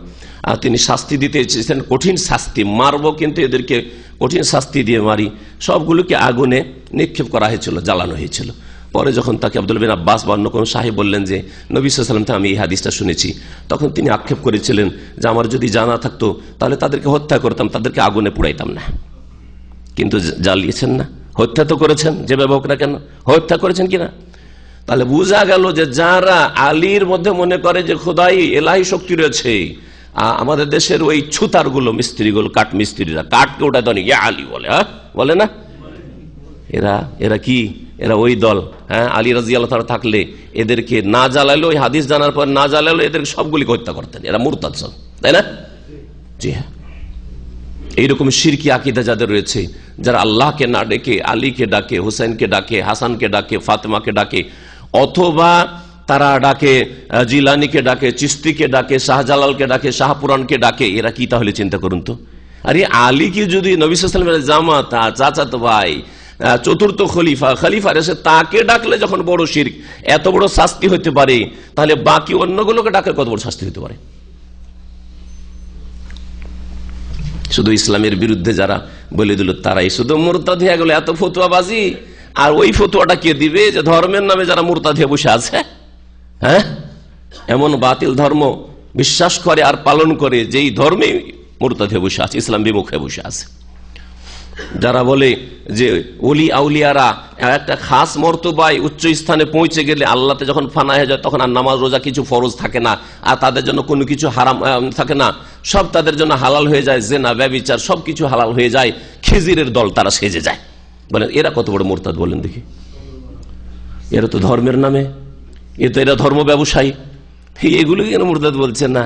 আর তিনি শাস্তি দিতে চেয়েছেন, কঠিন শাস্তি, মারবো কিন্তু এদেরকে কঠিন শাস্তি দিয়ে মারি। সবগুলোকে আগুনে নিক্ষেপ করা হয়েছিল, জ্বালানো হয়েছিল। পরে যখন তাকে আব্দুল বিন আব্বাস বা অন্য কোন সাহেব বললেন যে নবী সাল্লাল্লাহু আলাইহি ওয়াসাল্লাম থেকে আমি এই হাদিসটা শুনেছি, তখন তিনি আক্ষেপ করেছিলেন যে আমার যদি জানা থাকতো তাহলে তাদেরকে হত্যা করতাম, তাদেরকে আগুনে পুড়াইতাম না। কিন্তু জ্বালিয়েছেন না, হত্যা তো করেছেন, যেভাবে হোক না কেন হত্যা করেছেন কিনা। তাহলে বোঝা গেল যে যারা আলীর মধ্যে মনে করে যে খোদাই এলাহি শক্তি রয়েছে, আমাদের দেশের ওই ছুতারগুলো, মিস্ত্রিগুলো, কাঠ মিস্ত্রিরা কাঠকে ওটা তো ইয়া আলী বলে, বলে না, এরা কি, এরা ওই দল। আলী রাদিয়াল্লাহু তাআলা থাকলে এদেরকে না জ্বালালো, ওই হাদিস জানার পর না জ্বালালো, এদেরকে সবগুলিকে হত্যা করতেন। এরা মুরতাদ সব, তাই না? জি হ্যাঁ, এইরকম শিরকি আকীদা যাদের রয়েছে, যারা আল্লাহকে না ডেকে আলীকে ডাকে, হুসাইনকে ডাকে, হাসানকে ডাকে, ফাতেমাকে ডাকে, অথবা তারা ডাকে জিলানীকে ডাকে, চিশতিকে ডাকে, শাহজালালকে ডাকে, শাহপুরানকে ডাকে। এরা কি তাহলে চিন্তা করুন তো। আরে আলী কি যদি নবী সাল্লাল্লাহু আলাইহি ওয়াসাল্লামের জামাতা, চাচাতো ভাই, চতুর্থ খলিফা এসে তাকে ডাকলে যখন বড় শিরক, এত বড় শাস্তি হতে পারে, তাহলে বাকি অন্যগুলোকে ডাকলে কত বড় শাস্তি হতে পারে। শুধু ইসলামের বিরুদ্ধে যারা বলে দিল তারাই শুধু মুরতাদ হয়ে গেল, এত ফতুয়াবাজি। আর ওই ফতুয়াটা কে দিবে যে ধর্মের নামে যারা মুরতাদ হয়ে বসে আছে, এমন বাতিল ধর্ম বিশ্বাস করে আর পালন করে, যেই ধর্মে মুরতাদ হয়ে বসে আছে, ইসলাম বিমুখ হয়ে বসে আছে। যারা বলে যে ওলি আউলিয়ারা একটা খাস মর্তবায় উচ্চ স্থানে পৌঁছে গেলে, আল্লাহতে যখন ফানা হয়ে যায়, তখন আর নামাজ রোজা কিছু ফরজ থাকে না, আর তাদের জন্য কোনো কিছু হারাম থাকে না, সব তাদের জন্য হালাল হয়ে যায়, জেনা ব্যভিচার সবকিছু হালাল হয়ে যায়, খিজিরের দল তারা সেজে যায়। বলেন এরা কত বড় মুরতাদ বলেন দেখি। এরা তো ধর্মের নামে, এরা ধর্ম ব্যবসায়ী, এগুলো কেন মুরতাদ বলছেন না?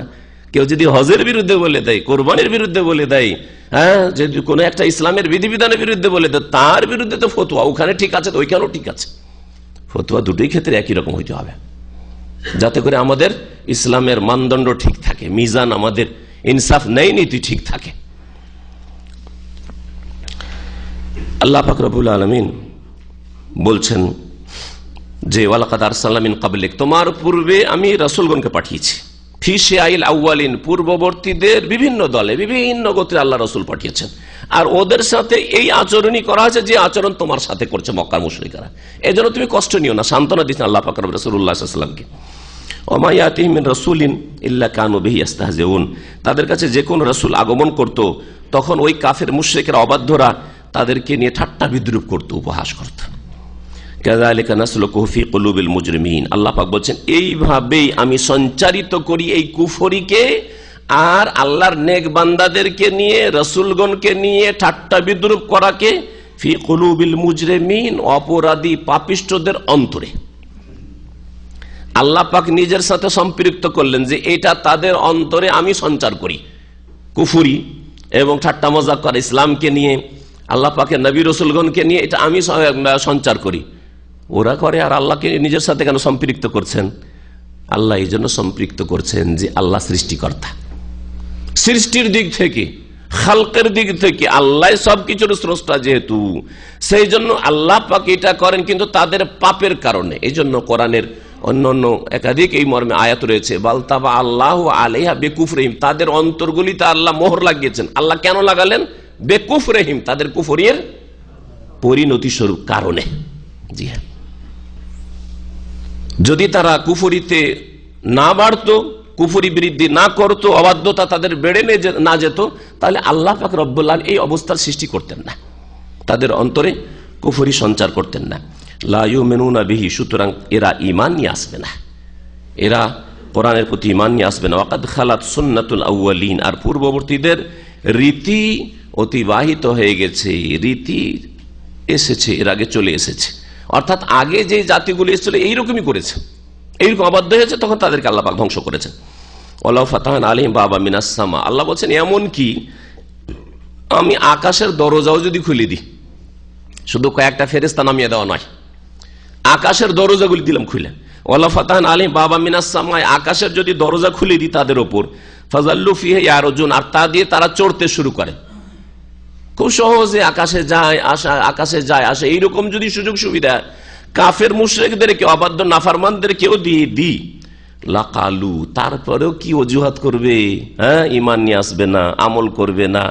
কেউ যদি হজের বিরুদ্ধে বলে দেয়, কোরবানির বিরুদ্ধে বলে দেয়, যদি কোনো একটা ইসলামের বিধিবিধানের বিরুদ্ধে বলে দেয়, তার বিরুদ্ধে তো ফতোয়া ওখানে ঠিক আছে, ওইখানেও ঠিক আছে। ফতোয়া দুটোই ক্ষেত্রে একই রকম হইতে হবে, যাতে করে আমাদের ইসলামের মানদণ্ড ঠিক থাকে, মিজান, আমাদের ইনসাফ ন্যায় নীতি ঠিক থাকে। আল্লাহ পাক রব্বুল আলামিন বলছেন যে ওয়ালাকাদ আরসালনা মিন ক্বাবলিক, তোমার পূর্বে আমি রাসূলগণকে পাঠিয়েছি, ফি শিআইল আউয়ালিন, পূর্ববর্তীদের বিভিন্ন দলে, বিভিন্ন গোত্রে আল্লাহ রাসূল পাঠিয়েছেন, আর ওদের সাথে এই আচরণই করা হয়েছে যে আচরণ তোমার সাথে করছে মক্কার মুশরিকরা। এজন্য তুমি কষ্ট নিও না, সান্ত্বনা দিচ্ছেন আল্লাহ পাক রাসূলুল্লাহ সাল্লাল্লাহু আলাইহি ওয়াসাল্লামকে। ওমা ইয়াতিহিম মিন রাসূলিন ইল্লা কানু বিহি ইস্তাহজিউন, তাদের কাছে যে কোন রাসূল আগমন করত, তখন ওই কাফের মুশরিকরা, অবাধ্যরা তাদেরকে নিয়ে ঠাট্টা বিদ্রূপ করত, উপহাস করত। কাযালিকা নাসলুকুহু ফি কুলুবিল মুজরিমিন, আল্লাহ পাক বলেন এইভাবেই আমি সঞ্চারিত করি এই কুফরিকে, আর আল্লাহর নেক বান্দাদেরকে নিয়ে, রাসূলগণকে নিয়ে ঠাট্টা বিদ্রূপ করাকে, ফি কুলুবিল মুজরিমিন, অপরাধী পাপিষ্ঠদের অন্তরে। আল্লাহ পাক নিজের সাথে সম্পৃক্ত করলেন যে এটা তাদের অন্তরে আমি সঞ্চার করি, কুফরি এবং ঠাট্টা মজাক করা ইসলামকে নিয়ে, আল্লাহ পাকের নবী রাসূলগণকে নিয়ে, এটা আমি সঞ্চার করি। ওরা করে আর আল্লাহকে নিজের সাথে কেন সম্পৃক্ত করছেন? আল্লাহ এই জন্য সম্পৃক্ত করছেন যে আল্লাহ সৃষ্টিকর্তা, সৃষ্টির দিক থেকে, খালকের দিক থেকে আল্লাহ সবকিছুর স্রষ্টা, যেহেতু সেই জন্য আল্লাহ পাক এটা করেন, কিন্তু তাদের পাপের কারণে। এই জন্য কোরআনের অন্য একাধিক এই মর্মে আয়াত রয়েছে, বালতাবা আল্লাহ আলাইহা বেকুফরিহিম, তাদের অন্তরগুলিতে আল্লাহ মোহর লাগিয়েছেন। আল্লাহ কেন লাগালেন? বেকুফরিহিম, তাদের কুফরির পরিণতি স্বরূপ কারণে। জি হ্যাঁ, যদি তারা কুফরিতে না বাড়তো, কুফরি বৃদ্ধি না করতো, অবাধ্যতা তাদের বেড়ে না যেত, তাহলে আল্লাহ পাক রব্বুল আলামিন এই অবস্থার সৃষ্টি করতেন না, তাদের অন্তরে কুফরি সঞ্চার করতেন না। লা ইউমিনুনা বিহি, সুতরাং এরা ঈমান নিয়ে আসবে না, এরা কোরআনের প্রতি ঈমান নিয়ে আসবে না। ওয়াকাদ খালাত সুন্নাতুল আউয়ালিন, আর পূর্ববর্তীদের রীতি অতিবাহিত হয়ে গেছে, রীতি এসেছে, এর আগে চলে এসেছে। অর্থাৎ আগে যে জাতিগুলি এসেছিল এইরকমই করেছে, এইরকম অবাধ্য হয়েছে, তখন তাদেরকে আল্লাহ পাক ধ্বংস করেছেন। ওয়ালাউ ফাতাহনা আলাইহিম বাবা মিনাস সামা, আল্লাহ বলছেন এমন কি আমি আকাশের দরজাও যদি খুলে দিই, শুধু কয়েকটা ফেরেশতা নামিয়ে দেওয়া নয়, আকাশের দরজাগুলি দিলাম খুলে। ওয়ালাউ ফাতাহনা আলাইহিম বাবা মিনাস সামা, আকাশের যদি দরজা খুলে দিই তাদের উপর, ফাযাল্লু ফিহি ইয়ারজুন, আর তা দিয়ে তারা চড়তে শুরু করে, খুব সহজে আকাশে যায় আসে, এইরকম যদি সুযোগ সুবিধা কাফের মুশরিকদেরকে, অবাধ্য নাফরমানদেরকেও দিয়ে দিই, লাকালু, তারপরেও কি অজুহাত করবে? হ্যাঁ, ঈমান নিয়ে আসবে না, আমল করবে না।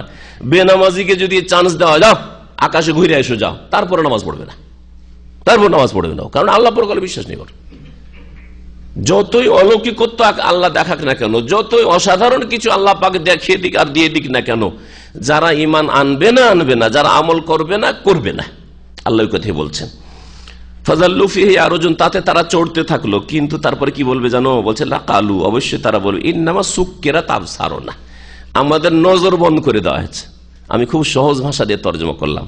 বেনামাজিকে যদি চান্স দেওয়া, যাও আকাশে ঘুরে এসো, যাও, তারপরে নামাজ পড়বে না, কারণ আল্লাহ পরকালে বিশ্বাস নেই। যতই অলৌকিকত্ব আল্লাহ দেখাক না কেন, যতই অসাধারণ কিছু আল্লাহ পাক দেখিয়ে দিক আর দিয়ে দিক না কেন, যারা ঈমান আনবে না, যারা আমল করবে না, আল্লাহ কথাই বলছেন। ফাযাল্লু ফিহি ইয়ারজুন, তাতে তারা চড়তে থাকলো, কিন্তু তারপরে কি বলবে জানো? বলছে লাকালু, অবশ্যই তারা বলবে ইন্নামা সুক্কিরাত আবসারুনা, আমাদের নজর বন্ধ করে দেওয়া হয়েছে। আমি খুব সহজ ভাষা দিয়ে তর্জমা করলাম।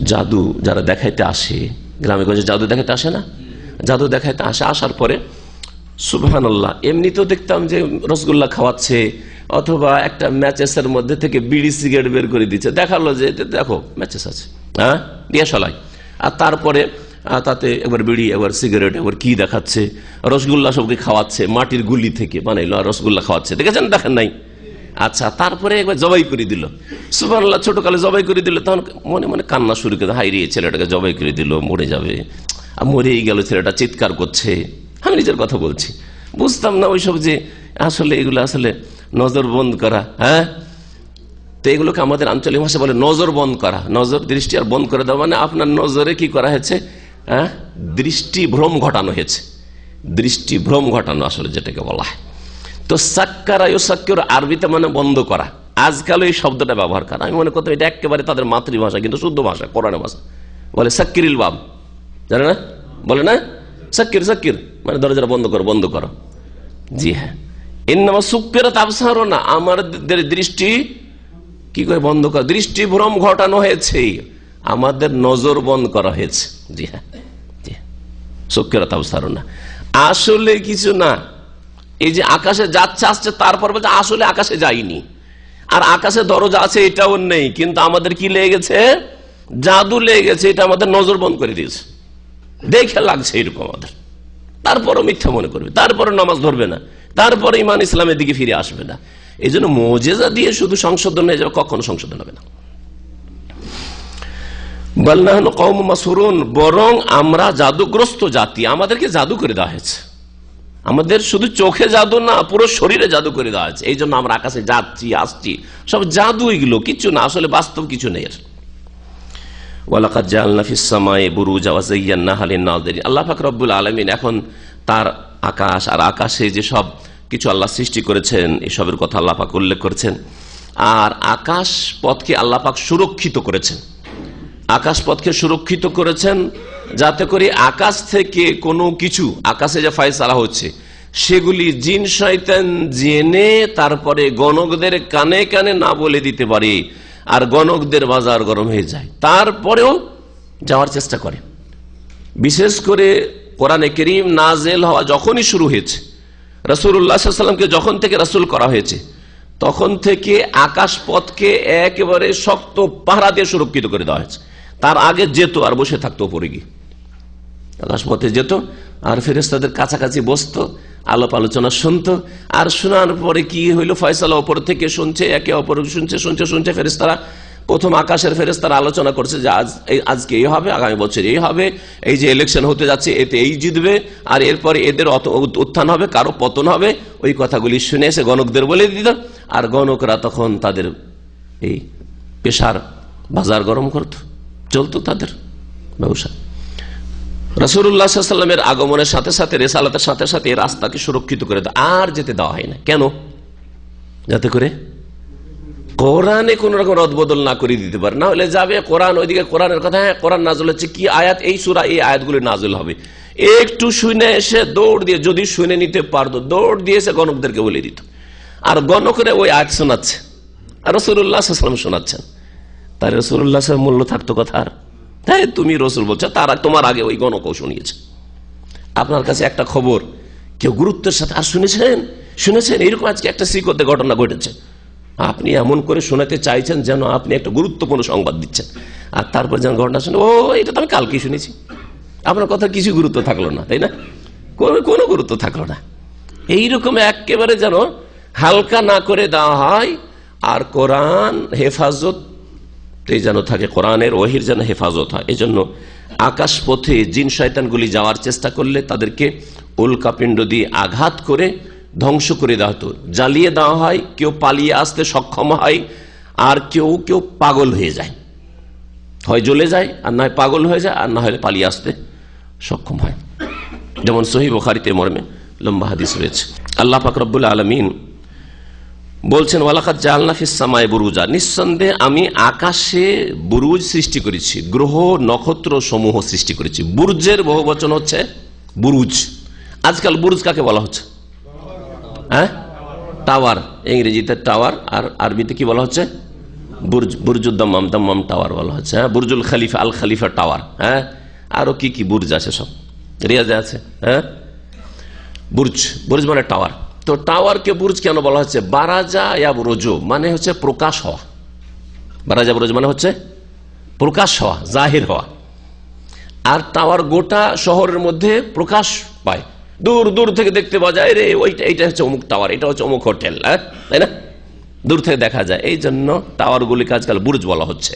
জাদু যারা দেখাইতে আসে, গ্রামে গঞ্জে জাদু দেখাইতে আসে না, জাদু দেখাইতে আসে, আসার পরে সুবহানাল্লাহ, এমনিতেও দেখতাম যে রসগোল্লা খাওয়াচ্ছে, অথবা একটা ম্যাচেসের মধ্যে থেকে বিড়ি সিগারেট বের করে দিচ্ছে, দেখালো যে দেখো ম্যাচেস আছে, হ্যাঁ দিয়ে সলাই, আর তারপরে তাতে একবার বিড়ি, একবার সিগারেট, একবার কি দেখাচ্ছে, রসগোল্লা সবকে খাওয়াচ্ছে, মাটির গুলি থেকে বানাইলো আর রসগোল্লা খাওয়াচ্ছে, দেখেছেন? দেখেন নাই? আচ্ছা, তারপরে একবার জবাই করে দিল, সুবহানাল্লাহ, ছোটকালে জবাই করে দিল, তখন মনে মনে কান্না শুরু করে, হাইরে ছেলেটাকে জবাই করে দিল, মরে যাবে, আর মরেই গেল, ছেলেটা চিৎকার করছে। আমি নিজের কথা বলছি, বুঝতাম না ওইসব যে আসলে এগুলো আসলে নজর বন্ধ করা। হ্যাঁ, তো এগুলোকে আমাদের আঞ্চলিক ভাষা বলে নজর বন্ধ করা, নজর দৃষ্টি আর বন্ধ করে দেওয়া, মানে আপনার নজরে কি করা হয়েছে? হ্যাঁ, দৃষ্টিভ্রম ঘটানো হয়েছে, দৃষ্টিভ্রম ঘটানো আসলে যেটাকে বলা হয়। তো সাক্কারা ইউসাক্কির আরবিতে মানে বন্ধ করা, আজকাল এই শব্দটা ব্যবহার করা, আমি মনে করতাম এটা একেবারে তাদের মাতৃভাষা, কিন্তু শুদ্ধ ভাষা, কোরআনের ভাষা। বলে সাক্কিরিল বাব, জানে না? বলে না, সাক্কির মানে দরজাটা বন্ধ করো। জি হ্যাঁ, ইন্নামা সুক্কিরাত আবসারুনা, আমাদের দৃষ্টি কি করে বন্ধ করা? দৃষ্টিভ্রম ঘটানো হয়েছে, আমাদের নজর বন্ধ করা হয়েছে। জি হ্যাঁ, সুক্কিরাত আবসারুনা, আসলে কিছু না। এই যে আকাশে যাচ্ছে আসছে, তারপর বলছে আসলে আকাশে যায়নি, আর আকাশে দরজা আছে এটাও নেই, কিন্তু আমাদের কি লেগে গেছে? জাদু লেগে গেছে, এটা আমাদের নজর বন্ধ করে দিয়েছে, দেখে লাগছে এরকম আমাদের, তারপরও মিথ্যা মনে করবে, তারপরে নামাজ ধরবে না, তারপরে ঈমান ইসলামের দিকে ফিরে আসবে না। এই জন্য মুজিজা দিয়ে শুধু সংশোধন হয়ে যাবে, কখনো সংশোধন হবে না। বাল নাহনু কওমুম মাসহুরুন, বরং আমরা জাদুগ্রস্ত জাতি, আমাদেরকে জাদু করে দেওয়া হয়েছে, আমাদের শুধু চোখে জাদু না, পুরো শরীরে জাদু করে দেওয়া হয়েছে। এই জন্য আমরা আকাশে যাচ্ছি আসছি, সব জাদু, এগুলো কিছু না, আসলে বাস্তব কিছু নেই। ওয়ালাকাদ জাআলনা ফিস সামাই বুরুজা ওয়া যায়্যানাহা লিন-নাযিরিন, আল্লাহ পাক রব্বুল আলামিন এখন তার আকাশ আর আকাশে যে সব কিছু আল্লাহ সৃষ্টি করেছেন, এসবের কথা আল্লাহ পাক উল্লেখ করেছেন। আর আকাশ পথকে আল্লাহ পাক সুরক্ষিত করেছেন, আকাশ পথকে সুরক্ষিত করেছেন যাতে করে আকাশ থেকে কোনো কিছু, আকাশে যে ফায়সালা হচ্ছে সেগুলি জিন শয়তান জেনে তারপরে গণকদের কানে কানে না বলে দিতে পারে, আর গণকদের বাজার গরম হয়ে যায়, তারপরেও যাওয়ার চেষ্টা করে। বিশেষ করে কোরআনে কারীম নাযিল হওয়া যখনই শুরু হয়েছে, রাসূলুল্লাহ সাল্লাল্লাহু আলাইহি ওয়াসাল্লামকে যখন থেকে রাসূল করা হয়েছে, তখন থেকে আকাশ পথকে একেবারে শক্ত পাহারা দিয়ে সুরক্ষিত করে দেওয়া হয়েছে। তার আগে যেত আর বসে থাকতো উপরে গিয়ে, আকাশপথে যেত আর ফেরেশতাদের কাছাকাছি বসতো, আলাপ আলোচনা শুনতো, আর শোনার পরে কি হইলো ফয়সালা ওপর থেকে শুনছে, একে অপর শুনছে ফেরেশতারা। প্রথম আকাশের ফেরেশতারা আলোচনা করছে যে আজকে এই হবে, আগামী বছর এই হবে, এই যে ইলেকশন হতে যাচ্ছে এতে এই জিতবে, আর এরপরে এদের উত্থান হবে, কারো পতন হবে। ওই কথাগুলি শুনে এসে গণকদের বলে দিত, আর গণকরা তখন তাদের এই পেশার বাজার গরম করত, চলতো তাদের ব্যবসা। রাসূলুল্লাহ সাল্লাল্লাহু আলাইহি ওয়াসাল্লামের আগমনের সাথে সাথে, রিসালাতের সাথে সাথে এই রাস্তাকে সুরক্ষিত করে দেয়, আর যেতে দেওয়া হয় না। কেন? যাতে করে কোরআনে কোন রকম রদবদল না করে দিতে পারে, না হলে যাবে কোরআন ওইদিকে, কোরআনের কথা, হ্যাঁ কোরআন নাযিল হচ্ছে, কি আয়াত, এই সূরা এই আয়াতগুলো নাযিল হবে, একটু শুনে এসে দৌড় দিয়ে, যদি শুনে নিতে পারতো দৌড় দিয়ে এসে গণকদেরকে বলে দিত, আর গণকরে ওই আয়াত শোনাচ্ছে, আর রাসূলুল্লাহ সাল্লাল্লাহু আলাইহি ওয়াসাল্লাম শোনাচ্ছেন। তাই রাসূলুল্লাহ সাল্লাল্লাহু আলাইহি ওয়াসাল্লাম মূল্য থাকতো কথার? তাই তুমি রসুল বলছো, তারা তোমার আগে ওই গণকও শুনিয়েছে। আপনার কাছে একটা খবর কেউ গুরুত্বের সাথে, আর শুনেছেন এরকম আজকে একটা শ্রীকোতে ঘটনা ঘটেছে, আপনি এমন করে শোনাতে চাইছেন যেন আপনি একটা গুরুত্বপূর্ণ সংবাদ দিচ্ছেন, আর তারপর যেন ঘটনা শুনে, ও এটা তো আমি কালকে শুনেছি, আপনার কথা কিছু গুরুত্ব থাকলো না, তাই না? কোনো গুরুত্ব থাকলো না। এইরকম একেবারে যেন হালকা না করে দেওয়া হয়, আর কোরআন হেফাজত যেন থাকে, কোরআনের ওহির যেন হেফাজত হয়। এই জন্য আকাশ পথে জিন শয়তানগুলি যাওয়ার চেষ্টা করলে তাদেরকে উল্কাপিণ্ড দিয়ে আঘাত করে ধ্বংস করে দেওয়া হতো, জ্বালিয়ে দেওয়া হয়, কেউ পালিয়ে আসতে সক্ষম হয়, আর কেউ পাগল হয়ে যায়, হয় জ্বলে যায়, আর না হয় পাগল হয়ে যায়, আর না হলে পালিয়ে আসতে সক্ষম হয়। যেমন সহিহ বুখারীতে মর্মে লম্বা হাদিস রয়েছে। আল্লাহ পাক রব্বুল আলামিন বলছেন, ওয়ালাকাদ জাআলনা ফিস সামাই বুরুজা, নিঃসন্দেহে আমি আকাশে বুরুজ সৃষ্টি করেছি, গ্রহ নক্ষত্র সমূহ সৃষ্টি করেছি। বুরুজের বহুবচন হচ্ছে বুরুজ। আজকাল বুরুজ কাকে বলা হচ্ছে? হ্যাঁ, টাওয়ার, ইংরেজিতে টাওয়ার, আর আরবিতে কি বলা হচ্ছে? বুরজ, বুরজুদ দাম্মাম, দাম্মাম টাওয়ার বলা হচ্ছে। হ্যাঁ, বুরজুল খলিফা, আল খলিফা টাওয়ার। হ্যাঁ, আরো কি কি বুরজ আছে, সব রিয়াজে আছে। হ্যাঁ, বুরজ, বুরজ মানে টাওয়ার। তো টাওয়ারকে বুরজ কেন বলা হচ্ছে? বারাজা ইয়া বুরুজু মানে হচ্ছে প্রকাশ হওয়া, বারাজা বুরুজ মানে হচ্ছে প্রকাশ হওয়া, জাহির হওয়া। আর টাওয়ার গোটা শহরের মধ্যে প্রকাশ পায়, দূর দূর থেকে দেখতে পাওয়া যায়, রে ওইটা, এইটা হচ্ছে অমুক টাওয়ার, এটা হচ্ছে অমুক হোটেল, হ্যাঁ তাই না, দূর থেকে দেখা যায়। এই জন্য টাওয়ারগুলিকে আজকাল বুরজ বলা হচ্ছে।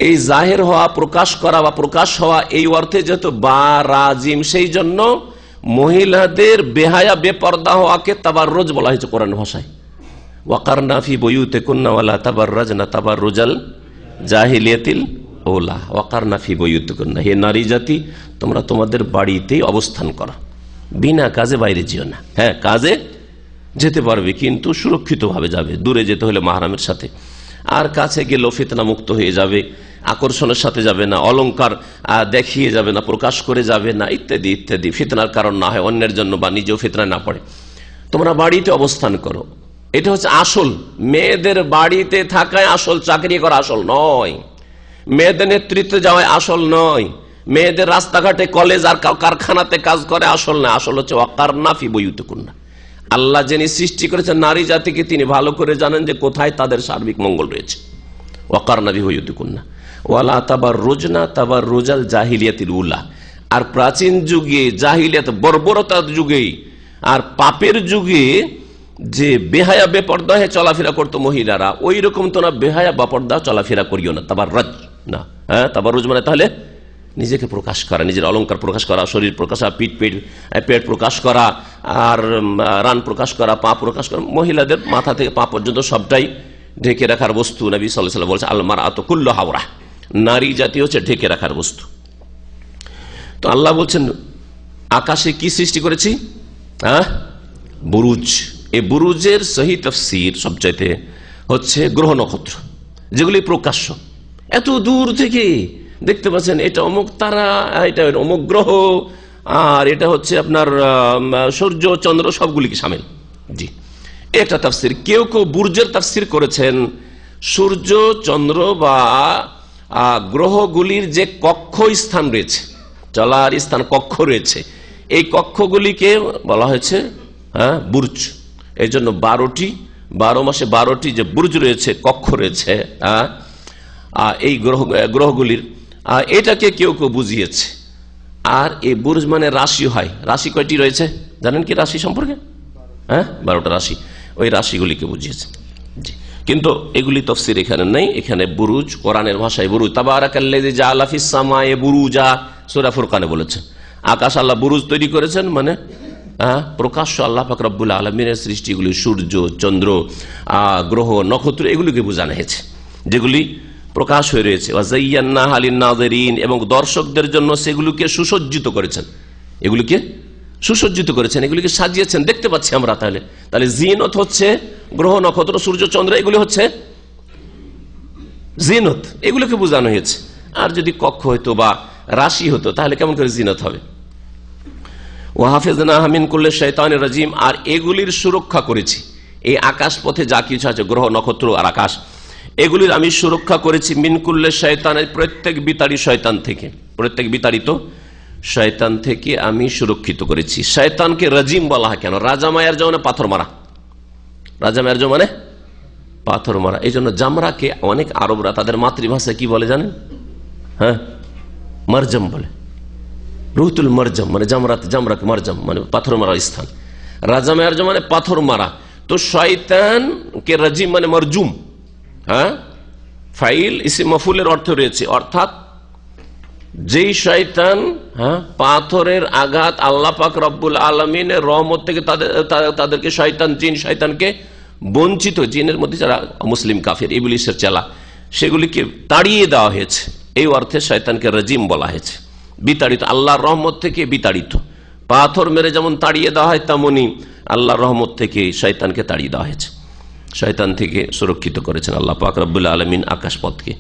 এই জাহির হওয়া, প্রকাশ করা বা প্রকাশ হওয়া, এই অর্থে যেহেতু বারাজিম, সেই জন্য মহিলাদের বেহায়া বেপর্দা হওয়াকে তাবাররুজ বলা হয়েছে কোরআন ভাষায়। ওয়াকারনা ফি বুয়ুতিকুন্না ওয়ালা তাবাররাজনা তাবাররুজাল জাহিলিয়াতিল উলা। ওয়াকারনা ফি বুয়ুতিকুন্না, হে নারী জাতি তোমরা তোমাদের বাড়িতেই অবস্থান করো, বিনা কাজে বাইরে যেও না। হ্যাঁ, কাজে যেতে পারবে কিন্তু সুরক্ষিতভাবে যাবে, দূরে যেতে হলে মাহরামের সাথে, আর কাছে গেলেও ফিতনা মুক্ত হয়ে যাবে, আকর্ষণের সাথে যাবে না, অলংকার দেখিয়ে যাবে না, প্রকাশ করে যাবে না, ইত্যাদি ইত্যাদি, ফিতনার কারণ না হয় অন্যের জন্য, বা নিজেও ফিতনায় না পড়ে। তোমরা বাড়িতে অবস্থান করো, এটা হচ্ছে আসল। মেয়েদের বাড়িতে থাকায় আসল, চাকরি করা আসল নয়, মেয়েদের নেতৃত্বে যাওয়ায় আসল নয়, মেয়েদের রাস্তাঘাটে কলেজ আর কারখানাতে কাজ করে আসল না। আসল হচ্ছে ওয়াকারনা ফি বুয়ুতিকুন্না। আল্লাহ যিনি সৃষ্টি করেছেন নারী জাতিকে, তিনি ভালো করে জানেন যে কোথায় তাদের সার্বিক মঙ্গল রয়েছে। ওয়াকারনা ফি বুয়ুতিকুন্না ওয়ালা তাবাররুজনা তাবাররুজাল জাহিলিয়াতিল উলা। আর প্রাচীন যুগে, জাহিলিয়াত বর্বরতার যুগে আর পাপের যুগে যে বেহায়া বেপর্দা হয়ে চলাফেরা করতো মহিলারা, ওই রকম তো না, বেহায়া বেপর্দা চলাফেরা করিও না, তাবাররুজ না। হ্যাঁ, তাবাররুজ মানে তাহলে নিজেকে প্রকাশ করা, নিজের অলংকার প্রকাশ করা, শরীর প্রকাশ, পেট প্রকাশ করা, আর রান প্রকাশ করা, পা প্রকাশ করা। মহিলাদের মাথা থেকে পা পর্যন্ত সবটাই ঢেকে রাখার বস্তু। নবী সাল্লাল্লাহু আলাইহি ওয়াসাল্লাম বলছে, আল মারআতু কুল্লুহা আওরা, নারী জাতি হচ্ছে ঢেকে রাখার বস্তু। তো আল্লাহ বলছেন আকাশে কি সৃষ্টি করেছি? হ্যাঁ, বুরুজ। এই বুরুজের সহি তাফসীর সবচাইতে হচ্ছে গ্রহ নক্ষত্র, যেগুলি প্রকাশ্য, এত দূর থেকে দেখতে পাচ্ছেন, এটা অমুক তারা, এটা অমুক গ্রহ, আর এটা হচ্ছে আপনার সূর্য চন্দ্র, সবগুলিকে সামিল। জি, এটা তাফসীর। কেউ কেউ বুরুজের তাফসীর করেছেন সূর্য চন্দ্র বা গ্রহগুলির যে কক্ষ স্থান রয়েছে, চলার স্থান কক্ষ রয়েছে, এই কক্ষগুলিকে বলা হয়েছে হ্যাঁ বুরুজ। এই জন্য 12 মাসে 12টি যে বুরুজ রয়েছে, কক্ষ রয়েছে এই গ্রহগুলির, এটাকে কেউ কেউ বুঝিয়েছে। আর এই বুরুজ মানে রাশি হয়। রাশি কয়টি রয়েছে জানেন কি রাশি সম্পর্কে? 12টা রাশি, ওই রাশিগুলিকে বুঝিয়েছে। কিন্তু এগুলি তফসির এখানে নেই। এখানে বুরুজ কোরআনের ভাষায় বুরুজ। তাবারাকাল্লাযী জাআলা ফিস সামায়ে বুরুজা, সূরা ফুরকানে বলেছে আকাশ আল্লাহ বুরুজ তৈরি করেছেন, মানে প্রকাশ্য আল্লাহ পাক রব্বুল আলামিনের সৃষ্টিগুলি, সূর্য, চন্দ্র, গ্রহ, নক্ষত্র, এগুলিকে বোঝানো হয়েছে যেগুলি প্রকাশ হয়ে রয়েছে। ওয়াযায়্যানাহা লিন-নাযিরিন, এবং দর্শকদের জন্য সেগুলিকে সুসজ্জিত করেছেন। এগুলিকে সুসজ্জিত করেছেন, এগুলিকে সাজিয়েছেন, দেখতে পাচ্ছি আমরা। তাহলে জিনত হচ্ছে গ্রহ, নক্ষত্র, সূর্য, চন্দ্র, এগুলি হচ্ছে জিনত, এগুলোকে বোঝানো হয়েছে। আর যদি কক্ষ হইতো বা রাশি হতো তাহলে কেমন করে জিনত হবে? ওয়াহাফিজনাহা মিন কুল্লি শাইতানির রাজিম, আর এগুলির সুরক্ষা করেছি। এই আকাশ পথে যা কিছু আছে, গ্রহ, নক্ষত্র আর আকাশ, এগুলির আমি সুরক্ষা করেছি মিন কুল্লি শাইতানের, প্রত্যেক বিতাড়ি শয়তান থেকে, প্রত্যেক বিতাড়িত শয়তান থেকে আমি সুরক্ষিত করেছি। শয়তানকে রাজিম বলা হয় কেন? রাজামায়ার জন্য পাথর মারা, রাজামায়ার জন্য মানে পাথর মারা। এই জন্য জামরাকে অনেক আরবরা তাদের মাতৃভাষায় কি বলে জানেন? মারজম বলে। রুহুতুল মারজম মানে জামরাকে মারজম মানে পাথর মারার স্থান। রাজামায়ার জন্য মানে পাথর মারা। তো শয়তানকে রাজিম মানে মারজুম, ফাইল ইসম মাফউলের অর্থ রয়েছে, অর্থাৎ যেই শয়তান পাথরের আঘাত আল্লাহ পাক রব্বুল আলামিনের রহমত থেকে তাদেরকে শয়তান, জিন শয়তানকে বঞ্চিত, জিনের মধ্যে যারা মুসলিম কাফির ইবলিসের চেলা, সেগুলিকে তাড়িয়ে দেওয়া হয়েছে। এই অর্থে শয়তানকে রাজিম বলা হয়েছে, বিতাড়িত, আল্লাহর রহমত থেকে বিতাড়িত। পাথর মেরে যেমন তাড়িয়ে দেওয়া হয়, তেমনি আল্লাহর রহমত থেকে শয়তানকে তাড়িয়ে দেওয়া হয়েছে। শয়তান থেকে সুরক্ষিত করেছেন আল্লাহ পাক রব্বুল আলামিন আকাশপথকে।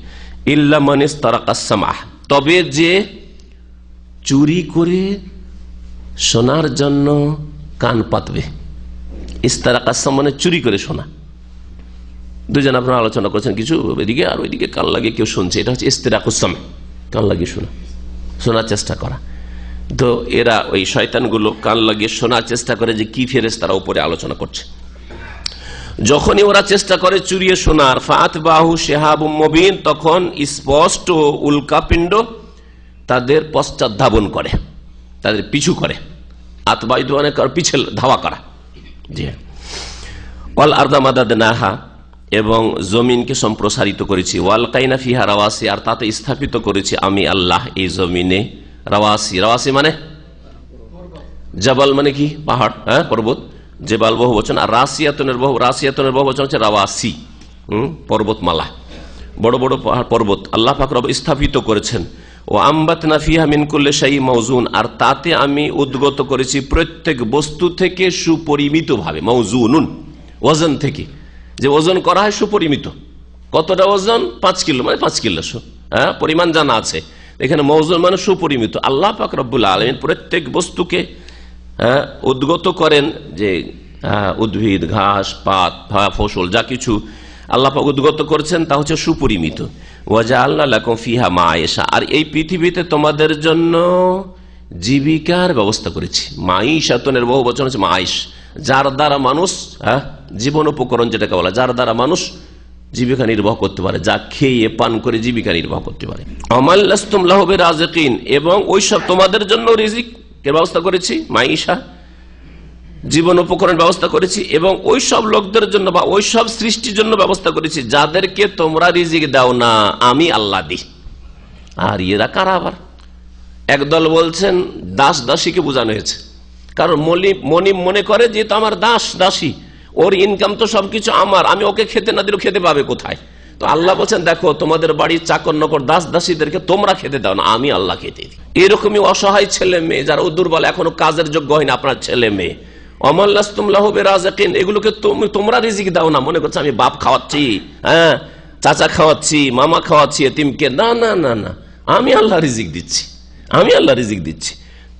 ইল্লা মান ইস্তারাকাস সামাহ, তবে যে চুরি করে শোনার জন্য কান পাতবে। ইস্তারাকাস মানে চুরি করে শোনা। দুজন আপনারা আলোচনা করছেন কিছু এদিকে আর ওইদিকে কান লাগিয়ে কেউ শুনছে, এটা হচ্ছে ইস্তিরাকুস সাম, কান লাগিয়ে শোনার চেষ্টা করা। তো এরা ওই শয়তানগুলো কান লাগিয়ে শোনার চেষ্টা করে যে কি ফেরেশতারা উপরে আলোচনা করছে। যখনই ওরা চেষ্টা করে চুরিয়ে শোনার, ফাতবাহু শিহাবুম মুবিন, তখন স্পষ্ট উল্কাপিণ্ড তাদের পশ্চাৎ ধাবন করে, তাদের পিছু করে। আতবাইদু মানে পিছে ধাওয়া করা। জি, ওয়াল আরদা মাদাদনাহা, এবং জমিনকে সম্প্রসারিত করেছি। ওয়ালকাইনা ফিহা রাওয়াসি, আর তাতে স্থাপিত করেছি আমি আল্লাহ এই জমিনে রাওয়াসি। রাওয়াসি মানে জাবাল মানে কি? পাহাড়, পর্বত। জেবাল বহু বচন, আর রাসিয়াতনের বহু বচন হচ্ছে রাওয়াসি, পর্বতমালা, বড় বড় পাহাড় পর্বত আল্লাহ পাক রব স্থাপিত করেছেন। ও আম্বাতনা ফিহা মিন কুল্লি শাইইন মাওজুন, আর তাতে আমি উদ্গত করেছি প্রত্যেক বস্তু থেকে সুপরিমিত ভাবে। মাওজুনুন ওজন থেকে, যে ওজন করা হয় সুপরিমিত। কতটা ওজন? 5 কিলো, মানে 5 কিলো পরিমাণ জানা আছে। এখানে মওজুন মানে সুপরিমিত। আল্লাহ পাক রব্বুল আলামিন প্রত্যেক বস্তুকে উদ্গত করেন, যে উদ্ভিদ, ঘাস, পাত, ফসল, যা কিছু আল্লাহ পাক উদ্গত করেছেন তা হচ্ছে সুপরিমিত। ওয়াজআলনা লাকুম ফিহা মাআইশা, আর এই পৃথিবীতে তোমাদের জন্য জীবিকার ব্যবস্থা করেছি। মাঈশাতুনের বহু বচন হচ্ছে মাঈশ, যার দ্বারা মানুষ জীবন উপকরণ যেটাকে বলা, যার দ্বারা মানুষ জীবিকা নির্বাহ করতে পারে, যা খেয়ে পান করে জীবিকা নির্বাহ করতে পারে। আমাল্লাস্তুম লাহু বিরাজিকিন, এবং ওইসব তোমাদের জন্য রিজিকের ব্যবস্থা করেছি, মাঈশা জীবন উপকরণ ব্যবস্থা করেছি, এবং ওই সব লোকদের জন্য বা ওই সব সৃষ্টির জন্য ব্যবস্থা করেছি যাদেরকে তোমরা রিজিক দাও না, আমি আল্লাহ দিই। আর এরা কারা? আবার একদল বলছেন দাস দাসীকে বোঝানো হয়েছে, কারণ মনিব মনে করে যে তো আমার দাস দাসী, ওর ইনকাম তো সবকিছু আমার, আমি ওকে খেতে না দিলেও খেতে পাবে কোথায়? তো আল্লাহ বলছেন দেখো তোমাদের বাড়ির চাকর নকর দাস দাসীদেরকে তোমরা খেতে দাও না, আমি আল্লাহ খেতে দিই। এরকমই অসহায় ছেলে মেয়ে যারা দুর্বল, এখনো কাজের যোগ্য হয়নি, আপনার ছেলে মেয়ে, আমাল্লাস্তুম লাহু বিরাজিকিন, এগুলোকে তোমরা রিজিক দাও না। মনে করছে আমি বাপ খাওয়াচ্ছি, চাচা খাওয়াচ্ছি, মামা খাওয়াচ্ছি এতিমকে। না না না না, আমি আল্লাহ রিজিক দিচ্ছি, আমি আল্লাহ রিজিক দিচ্ছি।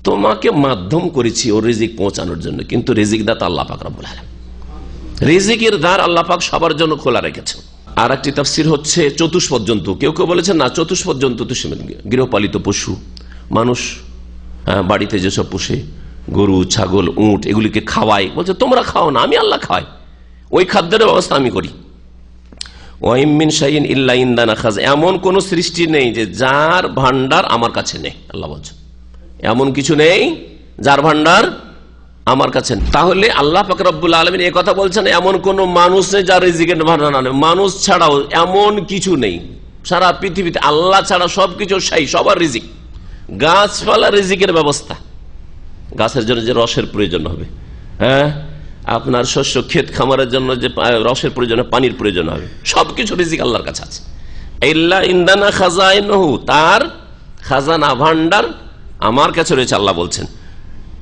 তোমাকে মাধ্যম করেছি ওর রিজিক পৌঁছানোর জন্য, কিন্তু রিজিক দাতা আল্লাহ পাক রব্বুল আলামিন। রিজিকের দ্বার আল্লাহ পাক সবার জন্য খোলা রেখেছেন। আর একটি তাফসীর হচ্ছে চতুষ্পদ জন্তু। কেউ কেউ বলেছেন না, চতুষ্পদ জন্তু তো গৃহপালিত পশু, মানুষ বাড়িতে যেসব পোষে, গরু, ছাগল, উট, এগুলিকে খাওয়াই। বলছে তোমরা খাও না, আমি আল্লাহ খাওয়াই, ওই খাদ্যের ব্যবস্থা আমি করি। ওয়াইম মিন শাইইন ইল্লা ইনদানা খাজ, এমন কোন সৃষ্টি নেই যে যার ভান্ডার আমার কাছে নেই, আল্লাহ বলছেন। এমন কিছু নেই যার ভান্ডার আমার কাছে। তাহলে আল্লাহ পাক রব্বুল আলামিন এই কথা বলছেন এমন কোন মানুষ নেই যার রিজিকের ভান্ডার না। মানুষ ছাড়াও এমন কিছু নেই সারা পৃথিবীতে, আল্লাহ ছাড়া সবকিছু সাই, সবার রিজিক। গাছপালা রিজিকের ব্যবস্থা, গাছের জন্য যে রসের প্রয়োজন হবে, হ্যাঁ, আপনার শস্য ক্ষেত খামারের জন্য যে রসের প্রয়োজন, পানির প্রয়োজন হবে, সবকিছু রিজিক আল্লাহর কাছে আছে। ইল্লা ইনদানা খাজাইনুহু, তার খাজানা ভান্ডার আমার কাছে রয়েছে, আল্লাহ বলছেন।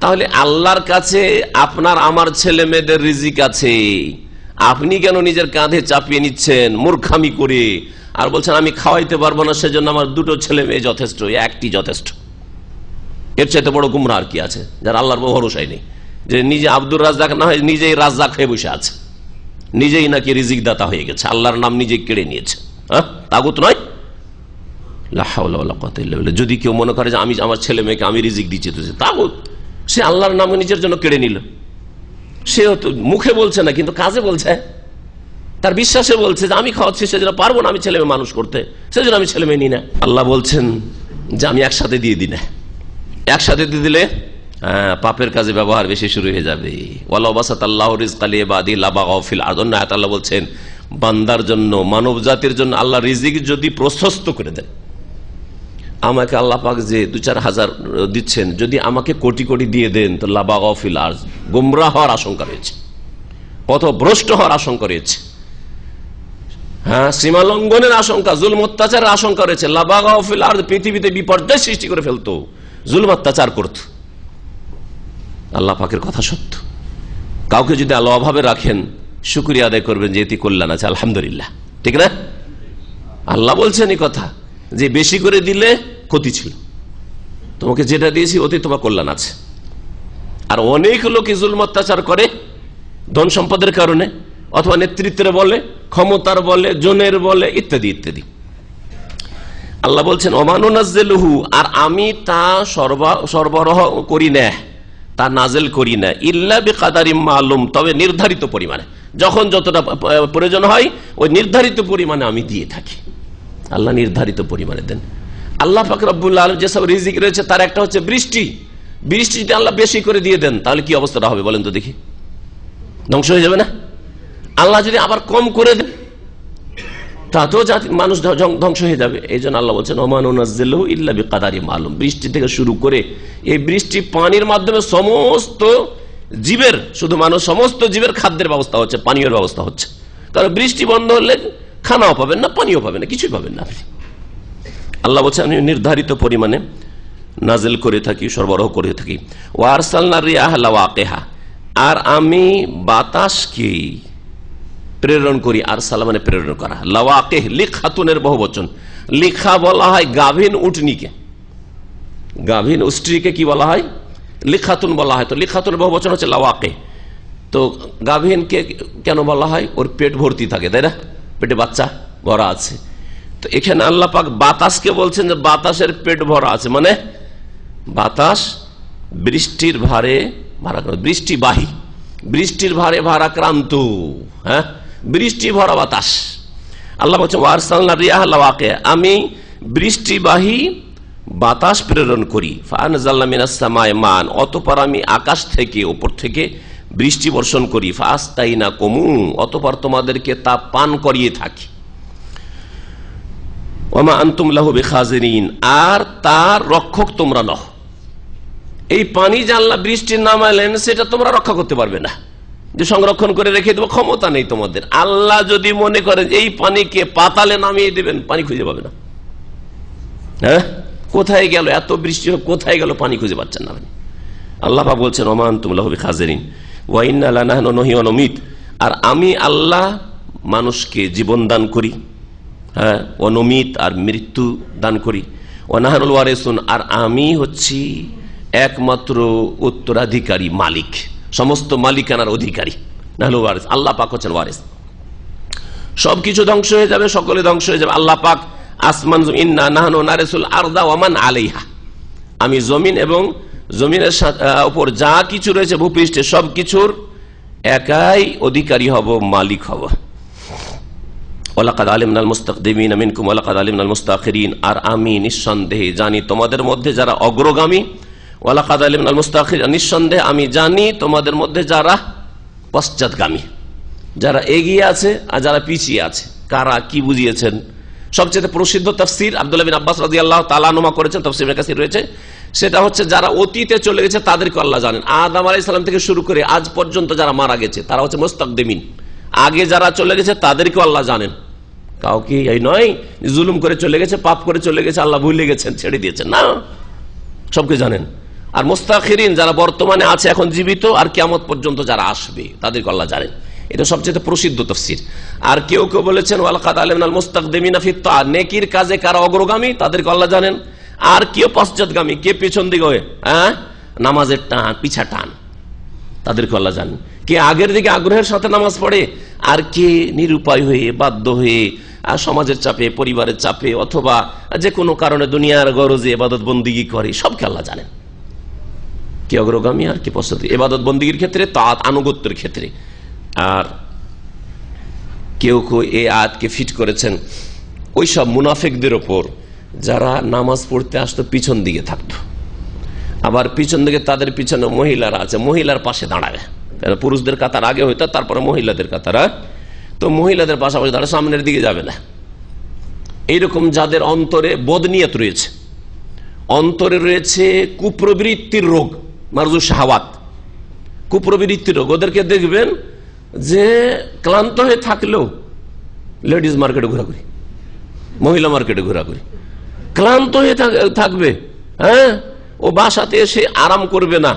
তাহলে আল্লাহর কাছে আপনার আমার ছেলে মেয়েদের রিজিক আছে, আপনি কেন নিজের কাঁধে চাপিয়ে নিচ্ছেন মূর্খামি করে, আর বলছেন আমি খাওয়াইতে পারবো না, সেজন্য আমার দুটো ছেলে মেয়ে যথেষ্ট, একটি যথেষ্ট। এর চাইতে বড় গুমরাহ আর কি আছে, যার আল্লাহর ভরসাই নেই, যে নিজে আব্দুর রাজ্জাক না হয় নিজেই রাজ্জাক হয়ে বসে আছে, নিজেই নাকি রিজিক দাতা হয়ে গেছে, আল্লাহর নাম নিজে কেড়ে নিয়েছে। হ্যাঁ, তাগুত নয়। লা হাওলা ওয়ালা কুওয়াতা ইল্লা বিল্লাহ। যদি কেউ মনে করে যে আমি আমার ছেলে মেয়েকে আমি রিজিক দিচ্ছি, তো তাগুত, সে আল্লাহর নাম নিজের জন্য কেড়ে নিল। সে তো মুখে বলছে না, কিন্তু কাজে বলছে, তার বিশ্বাসে বলছে যে আমি খাওয়াচ্ছি, সেজন্য পারবো না আমি ছেলে মেয়ে মানুষ করতে, সেজন্য আমি ছেলে মেয়ে নিই না। আল্লাহ বলছেন যে আমি একসাথে দিয়ে দিই না, একসাথে দিয়ে দিলে পাপের কাজে ব্যবহার বেশি শুরু হয়ে যাবে। ওয়ালাউ বাসাতাল্লাহু রিজকা লিইবাদি লাবাগাউ ফিল আরদ। অন্য আয়াতে আল্লাহ বলছেন বান্দার জন্য, মানব জাতির জন্য আল্লাহ রিজিক যদি প্রশস্ত করে দেন, আমাকে আল্লাহ পাক যে 2-4 হাজার দিচ্ছেন, যদি আমাকে কোটি কোটি দিয়ে দেন, তো লাবাগাউ ফিল আরদ, গোমরাহ হওয়ার আশঙ্কা রয়েছে, পথভ্রষ্ট হওয়ার আশঙ্কা রয়েছে, হ্যাঁ, সীমা লঙ্ঘনের আশঙ্কা, জুলম অত্যাচারের আশঙ্কা রয়েছে। লাবাগাউ ফিল আরদ, পৃথিবীতে বিপর্যয় সৃষ্টি করে ফেলতো, জুলম অত্যাচার করত। আল্লাহ পাকের কথা সত্য। কাউকে যদি আল্লাহ অভাবে রাখেন, শুকরিয়া আদায় করবেন যে এতে কল্যাণ আছে, আলহামদুলিল্লাহ, ঠিক না? আল্লাহ বলছেন এই কথা যে বেশি করে দিলে ক্ষতি ছিল, তোমাকে যেটা দিয়েছি ওতে তোমার কল্যাণ আছে। আর অনেক লোক জুলম অত্যাচার করে ধন সম্পদের কারণে, অথবা নেতৃত্বের বলে, ক্ষমতার বলে, জনের বলে, ইত্যাদি ইত্যাদি। আল্লাহ বলছেন ওমানুনাজ্জিলুহু, আর আমি তা সরবরাহ করি না, তা নাজেল করি না, ইল্লা বিকাদারিম মালুম, তবে নির্ধারিত পরিমাণে, যখন যতটা প্রয়োজন হয় ওই নির্ধারিত পরিমাণে আমি দিয়ে থাকি। আল্লাহ নির্ধারিত পরিমাণে দেন। আল্লাহ পাক রব্বুল আলামিন যেসব রিজিক রয়েছে তার একটা হচ্ছে বৃষ্টি। বৃষ্টি যদি আল্লাহ বেশি করে দিয়ে দেন, তাহলে কি অবস্থাটা হবে বলেন তো দেখি? ধ্বংস হয়ে যাবে না? আল্লাহ যদি আবার কম করে দেন, তাতেও মানুষ ধ্বংস হয়ে যাবে। এই জন্য আল্লাহ বলছেন ওমানুনাজ্জিলুহু ইল্লা বিকাদারিম মালুম। বৃষ্টি থেকে শুরু করে এই বৃষ্টি পানির মাধ্যমে সমস্ত জীবের, শুধু মানুষ, সমস্ত জীবের খাদ্যের ব্যবস্থা হচ্ছে, পানীয় ব্যবস্থা হচ্ছে। কারণ বৃষ্টি বন্ধ হলে খানাও পাবেন না, পানিও পাবেন না, কিছুই পাবেন না আপনি। আল্লাহ বলছেন আমি নির্ধারিত পরিমাণে নাজিল করে থাকি, সরবরাহ করে থাকি। ওয়া আরসালনা রিয়াহা লাওয়াকিহা, আর আমি বাতাসকে প্রেরণ করি। আরসালা মানে প্রেরণ করা, লাওয়াকিহ লিখাতুনের বহুবচন। লিখা বলা হয় গাভীন উটনিকে, গাভীন উষ্ট্রিকে কি বলা হয়? লিখাতুন বলা হয়। তো লিখাতুনের বহুবচন হচ্ছে লাওয়াকিহ। তো গাভীনকে কেন বলা হয়? ওর পেট ভর্তি থাকে, তাই না? পেটে বাচ্চা ভরা আছে। তো এখানে আল্লাহ পাক বাতাসকে বলছেন যে বাতাসের পেট ভরা আছে, মানে বাতাস বৃষ্টির ভারে ভারাক্রান্ত, বৃষ্টিবাহী, বৃষ্টির ভারে ভারাক্রান্ত, হ্যাঁ, বৃষ্টি ভরা বাতাস। আল্লাহ বলছেন ওয়ারসালনা রিয়াহা লাওয়াকিহা, আমি বৃষ্টিবাহী বাতাস প্রেরণ করি। ফাআনজালনা মিনাস সামাই মান, অতঃপর আমি আকাশ থেকে, উপর থেকে বৃষ্টি বর্ষণ করি। ফাআসকাইনাকুম, অতঃপর তোমাদেরকে তা পান করিয়ে থাকি। ওয়ামা আনতুম লাহু বিখাজিরিন, আর তার রক্ষক তোমরা নও। এই পানি যে আল্লাহ বৃষ্টি নামালেন, সেটা তোমরা রক্ষা করতে পারবে না, যে সংরক্ষণ করে রেখে দেবো, ক্ষমতা নেই তোমাদের। আল্লাহ যদি মনে করেন এই পানিকে পাতালে নামিয়ে দেবেন, পানি খুঁজে পাবে না। হ্যাঁ, কোথায় গেল এত বৃষ্টি, কোথায় গেল পানি খুঁজে পাচ্ছেন না আপনি। আল্লাহ পাক বলছেন ওমা আনতুম লাহু বিখাজিরিন ওয়া ইন্না লানাহনু নুহয়ি ওয়া নুমীত, আর আমি আল্লাহ মানুষকে জীবন দান করি, হ্যাঁ, ওয়া নুমীত, আর মৃত্যু দান করি, ওয়া নাহনুল ওয়ারিসুন, আর আমি হচ্ছি একমাত্র উত্তরাধিকারী, মালিক, সমস্ত মালিকানার অধিকারী। নাহনুল ওয়ারিস, আল্লাহ পাক হচ্ছেন ওয়ারিস। সবকিছু ধ্বংস হয়ে যাবে, সকলে ধ্বংস হয়ে যাবে। আল্লাহ পাক আসমান, ইন্না নাহনু নারিসুল আরদা ওয়া মান আলাইহা, আমি জমিন এবং জমিনের উপর যা কিছু রয়েছে ভূপৃষ্ঠে সবকিছুর একাই অধিকারী হব, মালিক হব। ওয়ালাকাদ আলিমনাল মুস্তাকদিমিনা মিনকুম ওয়ালাকাদ আলিমনাল মুস্তাখিরিন, আর আমি নিঃসন্দেহে জানি তোমাদের মধ্যে যারা অগ্রগামী ওয়ালাকাদ আলিমনাল মুস্তাখিরিন, নিঃসন্দেহে আমি জানি তোমাদের মধ্যে যারা পশ্চাৎগামী, যারা এগিয়ে আছে আর যারা পিছিয়ে আছে। কারা, কি বুঝিয়েছেন? সবচেয়ে প্রসিদ্ধ তাফসীর আব্দুল্লাহ বিন আব্বাস রাদিয়াল্লাহু তাআলা আনহুমা করেছেন, তাফসীর ইবনে কাসির রয়েছে। সেটা হচ্ছে যারা অতীতে চলে গেছে তাদেরকে আল্লাহ জানেন। আদম আলাইহিস সালাম থেকে শুরু করে আজ পর্যন্ত যারা মারা গেছে তারা হচ্ছে মুস্তাকদিমিন, আগে যারা চলে গেছে তাদেরকেও আল্লাহ জানেন। কাউকে এই নয় জুলুম করে চলে গেছে, পাপ করে চলে গেছে, আল্লাহ ভুলে গেছেন, ছেড়ে দিয়েছেন, না, সবকে জানেন। আর মুস্তাখিরিন যারা বর্তমানে আছে, এখন জীবিত, আর কিয়ামত পর্যন্ত যারা আসবে তাদেরকে আল্লাহ জানেন। এটা সবচেয়ে প্রসিদ্ধ তাফসীর। আর কেউ কেউ বলেছেন ওয়ালাকাদ আলিমনাল মুস্তাকদিমিনা ফিত তাআ, নেকির কাজে কারা অগ্রগামী তাদেরকে আল্লাহ জানেন। আর কেউ পশ্চাৎগামী, কে পেছন দিকে হয়ে নামাজের টান, পিছা টান, তাদেরকে আল্লাহ জানেন। কে আগের দিকে আগ্রহের সাথে নামাজ পড়ে, আর কে নিরুপায় হয়ে, বাধ্য হয়ে, আর সমাজের চাপে, পরিবারের চাপে, অথবা যে কোনো কারণে দুনিয়ার গরজে ইবাদত বন্দিগি করে, সবকে আল্লাহ জানেন। কে অগ্রগামী আর কে পশ্চাৎগামী ইবাদত বন্দিগির ক্ষেত্রে, তাআত আনুগত্যের ক্ষেত্রে। আর কেউ কেউ এই আয়াতকে ফিট করেছেন ওই সব মুনাফিকদের ওপর যারা নামাজ পড়তে আসতো পিছন দিকে থাকতো, আবার পিছন দিকে তাদের পিছনে মহিলারা আছে, মহিলার পাশে দাঁড়াবে, পুরুষদের কাতার আগে হইতো, তারপরে মহিলাদের কাতার, তো মহিলাদের পাশাপাশি দাঁড়ায়, সামনের দিকে যাবে না। এইরকম যাদের অন্তরে বদনিয়ত রয়েছে, অন্তরে রয়েছে কুপ্রবৃত্তির রোগ, মারজু শাহাওয়াত, কুপ্রবৃত্তির রোগ, ওদেরকে দেখবেন যে ক্লান্ত হয়ে থাকলেও লেডিজ মার্কেটে ঘোরাঘুরি, মহিলা মার্কেটে ঘোরাঘুরি, ক্লান্ত হয়ে থাকবে, হ্যাঁ, ও বাসাতে এসে আরাম করবে না,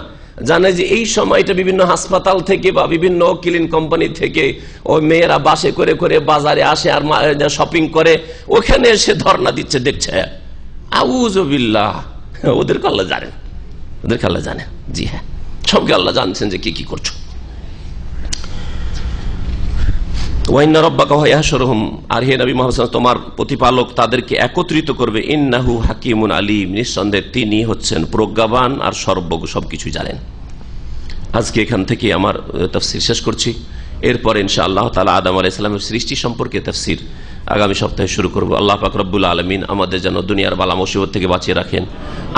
জানে যে এই সময়টা বিভিন্ন হাসপাতাল থেকে বা বিভিন্ন ক্লিন কোম্পানি থেকে ওই মেয়েরা বাসে করে করে বাজারে আসে আর শপিং করে, ওখানে এসে ধর্ণা দিচ্ছে, দেখছে। আউযুবিল্লাহ, ওদেরকে আল্লাহ জানেন, ওদেরকে আল্লাহ জানেন। জি হ্যাঁ, সবকে আল্লাহ জানছেন যে কি করছো। ওয়াইন্না রাব্বাকা ইয়াহশুরুহুম, আর হে নবী মুহাম্মদ সাল্লাল্লাহু আলাইহি ওয়াসাল্লাম, তোমার প্রতিপালক তাদেরকে একত্রিত করবে। ইন্নাহু হাকিমুন আলিম, নিঃসন্দেহে তিনি হচ্ছেন প্রজ্ঞাবান আর সর্বজ্ঞ, সবকিছু জানেন। আজকে এখান থেকে আমার তাফসীর শেষ করছি। এরপরে ইনশাআল্লাহ তাআলা আদম আলাইহিস সালামের সৃষ্টি সম্পর্কে তাফসীর আগামী সপ্তাহে শুরু করব। আল্লাহ পাক রব্বুল আলামিন আমাদের যেন দুনিয়ার বালা মুসিবত থেকে বাঁচিয়ে রাখেন,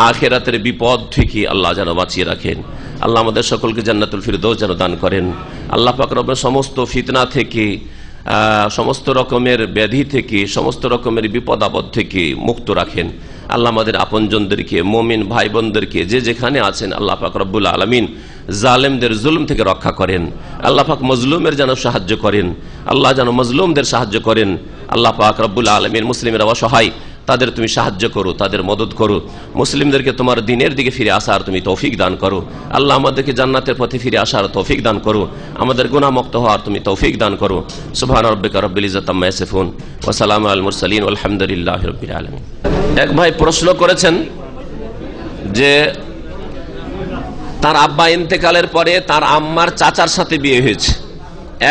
আখিরাতের বিপদ থেকে আল্লাহ যেন বাঁচিয়ে রাখেন। আল্লাহ আমাদের সকলকে জান্নাতুল ফিরদৌস যেন দান করেন। আল্লাহ পাক রব্বের সমস্ত ফিতনা থেকে, সমস্ত রকমের ব্যাধি থেকে, সমস্ত রকমের বিপদ আপদ থেকে মুক্ত রাখেন। আল্লাহ আমাদের আপনজনদেরকে, মুমিন ভাই বোনদেরকে যে যেখানে আছেন আল্লাহ পাক রব্বুল আলামিন জালেমদের জুলুম থেকে রক্ষা করেন। আল্লাহ পাক মজলুমের যেন সাহায্য করেন, আল্লাহ যেন মজলুমদের সাহায্য করেন। আল্লাহ পাক রব্বুল আলামিন মুসলিমেরা অসহায়, তাদের তুমি সাহায্য করো, তাদের মদত করো। মুসলিমদেরকে তোমার দ্বীনের দিকে ফিরে আসার তুমি তৌফিক দান করো। আল্লাহ আমাদেরকে জান্নাতের পথে ফিরে আসার তৌফিক দান করো, আমাদের গুনাহ মুক্ত হওয়ার তুমি তৌফিক দান করো। সুবহান রাব্বিকা রাব্বিল ইজ্জাতি আম্মা ইয়াসিফুন ওয়া সালামু আলাল মুরসালিন ওয়া আলহামদুলিল্লাহি রাব্বিল আলামিন। এক ভাই প্রশ্ন করেছেন যে তার আব্বা ইন্তেকালের পরে তার আম্মার চাচার সাথে বিয়ে হয়েছে,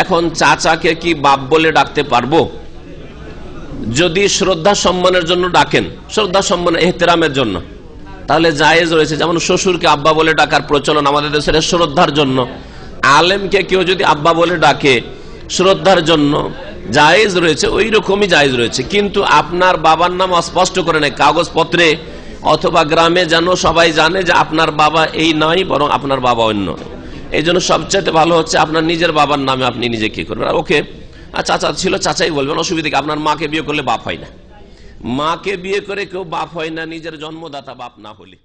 এখন চাচাকে কি বাপ বলে ডাকতে পারবো? যদি শ্রদ্ধা সম্মানের জন্য ডাকেন, শ্রদ্ধা সম্মান এহতেরামের জন্য, তাহলে জায়েজ রয়েছে। যেমন শ্বশুরকে আব্বা বলে ডাকার প্রচলন আমাদের দেশের শ্রদ্ধার জন্য, আলেমকে কেউ যদি আব্বা বলে ডাকে শ্রদ্ধার জন্য জায়েজ রয়েছে, ওই রকমই জায়েজ রয়েছে। কিন্তু আপনার বাবার নাম স্পষ্ট করে নেই কাগজপত্রে অথবা গ্রামে, যেন সবাই জানে যে আপনার বাবা এই নয়, বরং আপনার বাবা অন্য। এই জন্য সবচেয়ে ভালো হচ্ছে আপনার নিজের বাবার নামে আপনি নিজে কি করবেন, ওকে চাচা ছিল চাচাই বলবেন, অসুবিধা কি? আপনার মাকে বিয়ে করলে বাপ হয় না, মাকে বিয়ে করে কেউ বাপ হয় না নিজের জন্মদাতা বাপ না হলে।